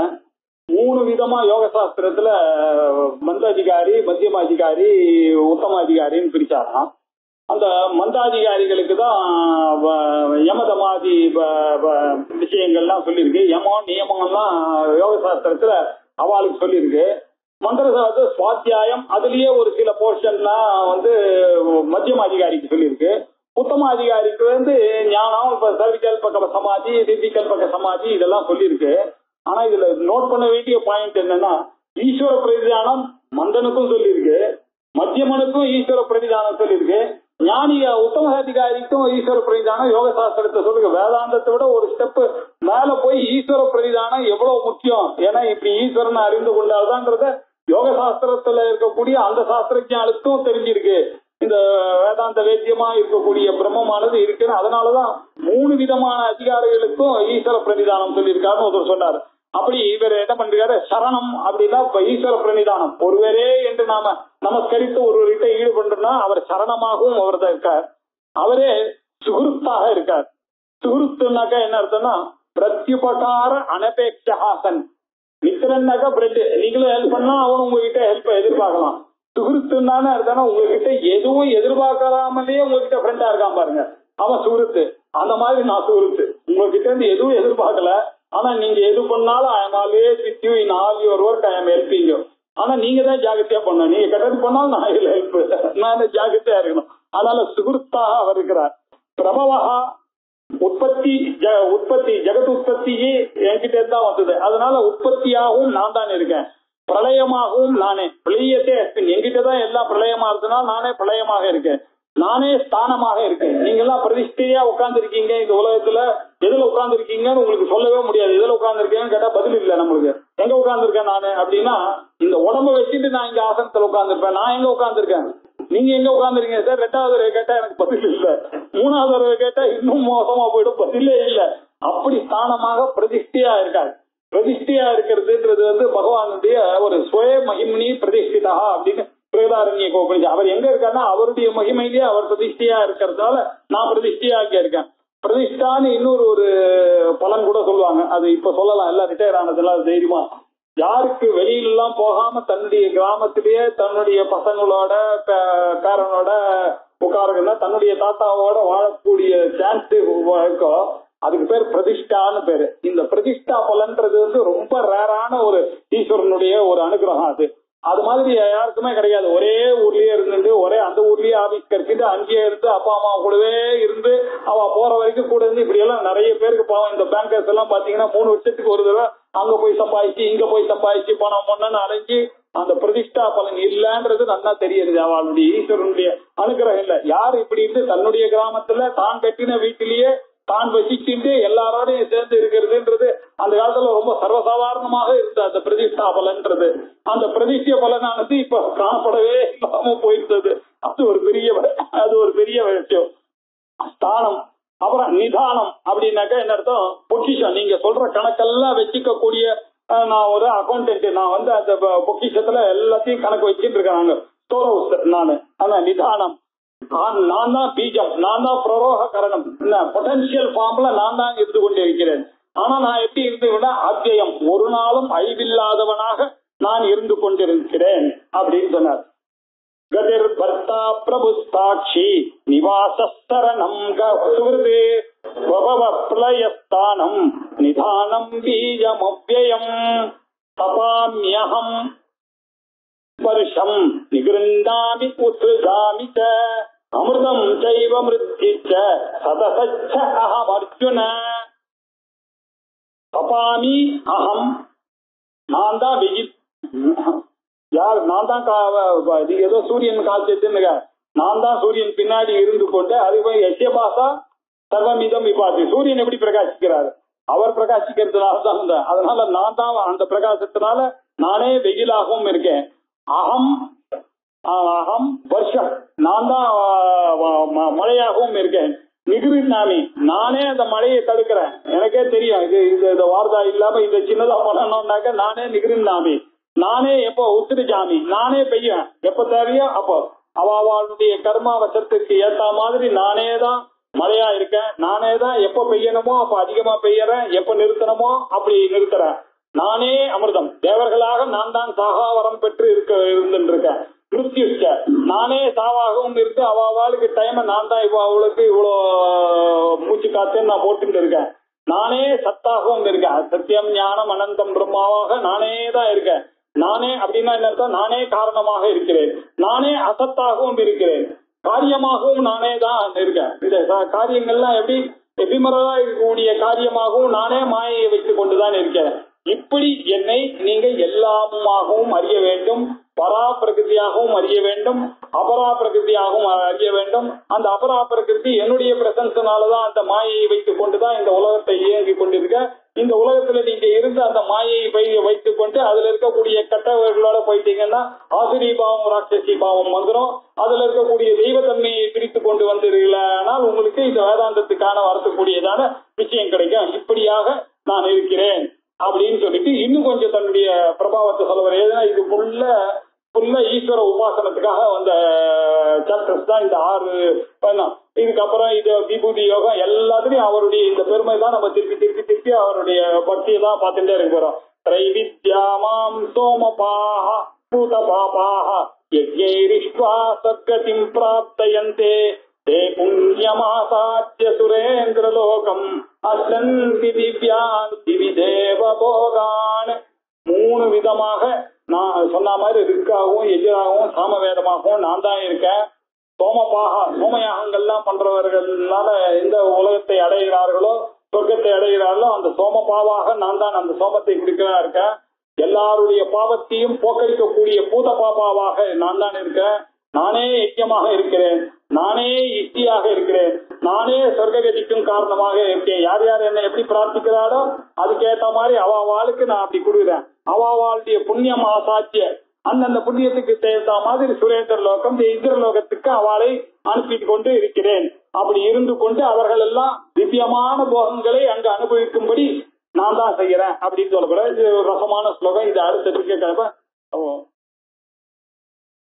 3 விதமா யோக சாஸ்திரத்துல மந்தாதிகாரி, மத்தியமாதிகாரி, உத்தமாதிகாரின்னு பிரிச்சாராம். அந்த மந்தாதிகாரிகளுக்கு தான் யமதமாதி விஷயங்கள்லாம் சொல்லியிருக்கு, யமம் நியமம்லாம் யோக சாஸ்திரத்துல அவளுக்கு சொல்லியிருக்கு. மந்திர சாஸ்திர சுவாத்தியாயம் அதுலயே ஒரு சில போர்ஷன்லாம் மத்தியம அதிகாரிக்கு சொல்லியிருக்கு. உத்தம அதிகாரிக்கு ஞானம், இப்ப சர்விகல்பக சமாதி, திதிகல்பக சமாதி இதெல்லாம் சொல்லியிருக்கு. ஆனா இதுல நோட் பண்ண வேண்டிய பாயிண்ட் என்னன்னா, ஈஸ்வர பிரதிதானம் மந்தனுக்கும் சொல்லியிருக்கு, மத்தியமனுக்கும் ஈஸ்வர பிரதிதானம் சொல்லியிருக்கு, ஞானி உத்தம அதிகாரிக்கும் ஈஸ்வர பிரதிதானம் யோக சாஸ்திரத்தை சொல்லுங்க. வேதாந்தத்தை விட ஒரு ஸ்டெப் மேல போய் ஈஸ்வர பிரதிதானம் எவ்வளவு முக்கியம், ஏன்னா இப்படி ஈஸ்வரனை அறிந்து கொண்டால்தான்றத யோக சாஸ்திரத்துல இருக்கக்கூடிய அந்த சாஸ்திரஜானுக்கும் தெரிஞ்சிருக்கு. இந்த வேதாந்த வேத்தியமா இருக்கக்கூடிய பிரம்மமானது இருக்குன்னு அதனாலதான் 3 விதமான அதிகாரிகளுக்கும் ஈஸ்வர பிரணிதானம் சொல்லியிருக்காருன்னு ஒருத்தர் சொன்னார். அப்படி இவர் என்ன பண்றாரு, சரணம் அப்படின்னா ஈஸ்வர பிரணிதானம் ஒருவரே என்று நாம நமஸ்கரித்து ஒருவர்கிட்ட ஈடுபடுறோம்னா அவர் சரணமாகவும் அவர் தான் இருக்கார். அவரே சுகுருத்தாக இருக்கார். சுகுருத்துனாக்கா என்ன அர்த்தம்னா பிரத்யுபகார அனபேட்சஹாசன். மித்திரன்னாக்கா பிரெட், நீங்களும் ஹெல்ப் பண்ணா அவனும் உங்ககிட்ட ஹெல்ப் எதிர்பார்க்கலாம். சுகுருத்துன்னு அர்த்தம்னா உங்ககிட்ட எதுவும் எதிர்பார்க்காமலே உங்ககிட்ட ஃப்ரெண்டா இருக்கான் பாருங்க, அவன் சுகுருத்து. அந்த மாதிரி நான் சுகுருத்து, உங்ககிட்ட இருந்து எதுவும் எதிர்பார்க்கல, ஆனா நீங்க எது பண்ணாலும் I am always with you in all your work, I am helping you. ஆனா நீங்க தான் ஜாகிரதையா பண்ணணும், நீங்க கெட்டது பண்ணாலும் நான் இதுல ஹெல்ப், நான் ஜாகிரதையா இருக்கணும். அதனால சுகுருத்தாக அவர் இருக்கிறார். பிரபவஹா உற்பத்தி ஜெகத் உற்பத்தியே என்கிட்ட தான் வந்தது, அதனால உற்பத்தியாகவும் நான் தான் இருக்கேன், பிரளயமாகவும் நானே. பிரளயத்தே என்கிட்டதான் எல்லாம் பிரளயமா இருந்ததுனால நானே பிரளயமாக இருக்கேன், நானே ஸ்தானமாக இருக்கேன். நீங்க எல்லாம் பிரதிஷ்டையா உட்கார்ந்து இருக்கீங்க இந்த உலகத்துல, எதுல உட்கார்ந்து இருக்கீங்கன்னு உங்களுக்கு சொல்லவே முடியாது. எதுல உட்கார்ந்து இருக்கேன்னு கேட்டா பதில் இல்லை நம்மளுக்கு. எங்க உட்கார்ந்து இருக்கேன் நானு அப்படின்னா, இந்த உடம்ப வச்சுட்டு நான் இங்க ஆசனத்துல உட்கார்ந்துருப்பேன். நான் எங்க உட்கார்ந்துருக்கேன், நீங்க எங்க உட்கார்ந்துருக்கீங்க சார்? 2வது தடவை கேட்டா எனக்கு பதில் இல்ல, 3வது தடவை கேட்டா இன்னும் மோசமா போயிடும், பதிலே இல்ல. அப்படி ஸ்தானமாக பிரதிஷ்டையா இருக்காரு. பிரதிஷ்டையா இருக்கிறதுன்றது பகவானுடைய ஒரு சுய மகிமினி பிரதிஷ்டிதா அப்படின்னு பிரகதாரண்ய கோபனிஷம். அவர் எங்க இருக்காருன்னா அவருடைய மகிமையிலேயே அவர் பிரதிஷ்டையா இருக்கிறதால நான் பிரதிஷ்டையா இங்க இருக்கேன். பிரதிஷ்டான்னு இன்னொரு ஒரு பலன் கூட சொல்லுவாங்க, அது இப்ப சொல்லலாம், எல்லாம் ரிட்டையர் ஆனதெல்லாம் தைரியமா. யாருக்கு வெளியிலாம் போகாம தன்னுடைய கிராமத்திலேயே தன்னுடைய பசங்களோட பேரனோட உட்காருன்னா தன்னுடைய தாத்தாவோட வாழக்கூடிய சான்ஸ் இருக்கோ, அதுக்கு பேர் பிரதிஷ்டான்னு பேரு. இந்த பிரதிஷ்டா பலன்றது ரொம்ப ரேரான ஒரு ஈஸ்வரனுடைய ஒரு அனுகிரகம். அது மாதிரி யாருக்குமே கிடையாது. ஒரே ஊர்லயே இருந்துட்டு ஒரே அந்த ஊர்லயே ஆபீஸ் கிடைச்சிட்டு அங்கேயே இருந்து அப்பா அம்மா கூடவே இருந்து அவ போற வரைக்கும் கூட இருந்து இப்படி எல்லாம் நிறைய பேருக்கு பாவம். இந்த பேங்கர்ஸ் எல்லாம் பாத்தீங்கன்னா 3 வருஷத்துக்கு ஒரு தடவை அங்க போய் சம்பாதிச்சு இங்க போய் சம்பாதிச்சு பணம் ஒன்னு அலைஞ்சு அந்த பிரதிஷ்டா பலன் இல்லன்றது நல்லா தெரியுது. அவளுடைய ஈஸ்வரனுடைய அனுகிரகம் இல்ல. யார் இப்படி இருந்து தன்னுடைய கிராமத்துல தான் கட்டின வீட்டிலேயே தான் வசிச்சுட்டு எல்லாரோடையும் சேர்ந்து இருக்கிறதுன்றது அந்த காலத்துல ரொம்ப சர்வசாதாரணமாக இருந்த அந்த பிரதிஷ்டா பலன்றது. அந்த பிரதிஷ்ட பலனானது இப்ப காணப்படவே இல்லாம போயிருந்தது. அது ஒரு பெரிய விஷயம். ஸ்தானம். அப்புறம் நிதானம் அப்படின்னாக்கா என்ன அர்த்தம், பொக்கிஷம். நீங்க சொல்ற கணக்கெல்லாம் வச்சுக்க கூடிய, நான் ஒரு அக்கௌண்டன்ட், நான் அந்த பொக்கிஷத்துல எல்லாத்தையும் கணக்கு வச்சுட்டு இருக்கேன், ஸ்டோர் ஹவுஸ் நானு. ஆனா நிதானம், நான் தான் பீஜம், நான் தான் பிரரோக கரணம், பொட்டன்சியல் ஃபார்ம்ல நான் தான் இருந்து கொண்டிருக்கிறேன். ஆனா நான் எப்படி இருந்துன்னா அத்தியம், ஒரு நாளும் அழிவில்லாதவனாக நான் இருந்து கொண்டிருக்கிறேன் அப்படின்னு சொன்னார். கதிர் பர்த்தா பிரபு சாட்சி நிவாசரணம் சுகிருதே பிரளயஸ்தானம் நிதானம் பீஜம் அவ்யயம் தபாம்யஹம் வருஷம் நிகிருந்தாமி உத்ருஜாமி ச அமிர்தம் சைவ மிருத்யிச்ச சதசச்ச அஹம் அர்ஜுன. தபாமி அஹம், நான் தான் வெயில். யார்? நான் தான் ஏதோ சூரியன் காய்ச்சிட்டுங்க, நான் தான் சூரியன் பின்னாடி இருந்து கொண்டு அது போய் எஸ்யபாசா சர்வமிதம் விபாதி. சூரியன் எப்படி பிரகாசிக்கிறாரு, அவர் பிரகாசிக்கிறதுனால தான். அதனால நான் தான் அந்த பிரகாசத்தினால நானே வெயிலாகவும் இருக்கேன். அகம் அகம் வருஷம், நான் தான் மழையாகவும் இருக்கேன். நிகிருநாமி, நானே அந்த மழையை தடுக்கிறேன். எனக்கே தெரியும் இது வார்த்தா இல்லாம இதை சின்னதா பண்ணணும்னாக்க நானே நிகிருநாமி, நானே எப்போ உத்திரிஜாமி, நானே பெய்யேன் எப்ப தேவையோ அப்போ. அவளுடைய கர்மா வசத்துக்கு ஏத்த மாதிரி நானே தான் மழையா இருக்கேன். நானே தான் எப்ப பெய்யணுமோ அப்ப அதிகமா பெய்யறேன், எப்ப நிறுத்தணுமோ அப்படி நிறுத்துறேன். நானே அமிர்தம், தேவர்களாக நான் தான் சாகாவரம் பெற்று இருந்துருக்கேன். மிருத்யுச்ச, நானே சாவாகவும் இருந்து அவளுக்கு டைம் நான் தான் இப்போ அவளுக்கு இவ்வளோ மூச்சு காத்துன்னு நான் போட்டுட்டு இருக்கேன். நானே சத்தாகவும் இருக்கேன். சத்தியம் ஞானம் அனந்தம் பிரம்மாவாக நானே தான் இருக்கேன். நானே அப்படின்னா என்ன, நானே காரணமாக இருக்கிறேன். நானே அசத்தாகவும் இருக்கிறேன், காரியமாகவும் நானே தான் இருக்கேன். இந்த காரியங்கள்லாம் எப்படி எபிமரா இருக்கக்கூடிய காரியமாகவும் நானே மாயையை வைத்துக் கொண்டுதான் இருக்கேன். இப்படி என்னை நீங்க எல்லாமாகவும் அறிய வேண்டும். பரா பிரகிருதியாகவும் அறிய வேண்டும், அபரா பிரகிருதியாகவும் அறிய வேண்டும். அந்த அபரா பிரகிருதி என்னுடைய பிரசன்ஸனாலதான் அந்த மாயையை வைத்துக் கொண்டுதான் இந்த உலகத்தை இயங்கி கொண்டிருக்க. இந்த உலகத்துல நீங்க இருந்து அந்த மாயையை வைத்துக் கொண்டு அதுல இருக்கக்கூடிய கெட்டவர்களோட போயிட்டீங்கன்னா ஆசிரி பாவம் ராட்சசி பாவம் வந்துடும். அதுல இருக்கக்கூடிய தெய்வத்தன்மையை பிரித்து கொண்டு வந்தீர்களானால் உங்களுக்கு இந்த வேதாந்தத்துக்கான வரக்கூடியதான விஷயம் கிடைக்கும். இப்படியாக நான் இருக்கிறேன் அப்படின்னு சொல்லிட்டு இன்னும் கொஞ்சம் தன்னுடைய பிரபாவத்தை சொல்லுவார். ஏன்னா இது ஃபுல்லா ஈஸ்வர உபாசனத்துக்காக வந்த சாப்டர்ஸ் தான் இந்த 6. இதுக்கப்புறம் இது விபூதி யோகம் எல்லாத்துலயும் அவருடைய இந்த பெருமை தான் நம்ம திருப்பி அவருடைய பக்தியை தான் பார்த்துட்டே இருக்கிறோம். திரைவித்யாமாம் சோமபாஹ பூத பாபாஹ யஜ்ஞைரிஷ்வா சத்கதிம் பிராப்தயந்தே தே புண்ணியமாசாத்ய சுரேந்திரலோகம் அசந்தி திவ்யான் திவி தேவ போகான். 3 விதமாக நான் சொன்ன மாதிரி ரிக்காகவும் எஜராகவும் சாமவேதமாகவும் நான் தான் இருக்கேன். சோமயாகங்கள்லாம் பண்றவர்களால எந்த உலகத்தை அடைகிறார்களோ சொர்க்கத்தை அடைகிறார்களோ அந்த சோமபாவாக நான் தான் அந்த சோமத்தை குடிக்கிறதா இருக்கேன். எல்லாருடைய பாவத்தையும் போக்கடிக்கக்கூடிய பூத பாபாவாக நான் தான் இருக்கேன். நானே யஜ்யமாக இருக்கிறேன், நானே இஷ்டியாக இருக்கிறேன், நானே சொர்க்ககதிக்கும் காரணமாக இருக்கேன். யார் யார் என்ன எப்படி பிரார்த்திக்கிறாரோ அதுக்கேற்ற மாதிரி அவாவாளுக்கு நான் அப்படி கொடுக்குறேன். அவாவாளுடைய புண்ணியம் ஆசாத்திய அந்தந்த புண்ணியத்துக்கு தேர்ந்த மாதிரி சுரேந்திர லோகம் இந்திர லோகத்துக்கு அவளை அனுப்பிட்டு கொண்டு இருக்கிறேன். அப்படி இருந்து கொண்டு அவர்கள் எல்லாம் திவ்யமான போகங்களை அங்கு அனுபவிக்கும்படி நான் தான் செய்யறேன் அப்படின்னு சொல்லக்கூடாது. இது ஒரு ரசமான ஸ்லோகம். இது அடுத்த கிழமை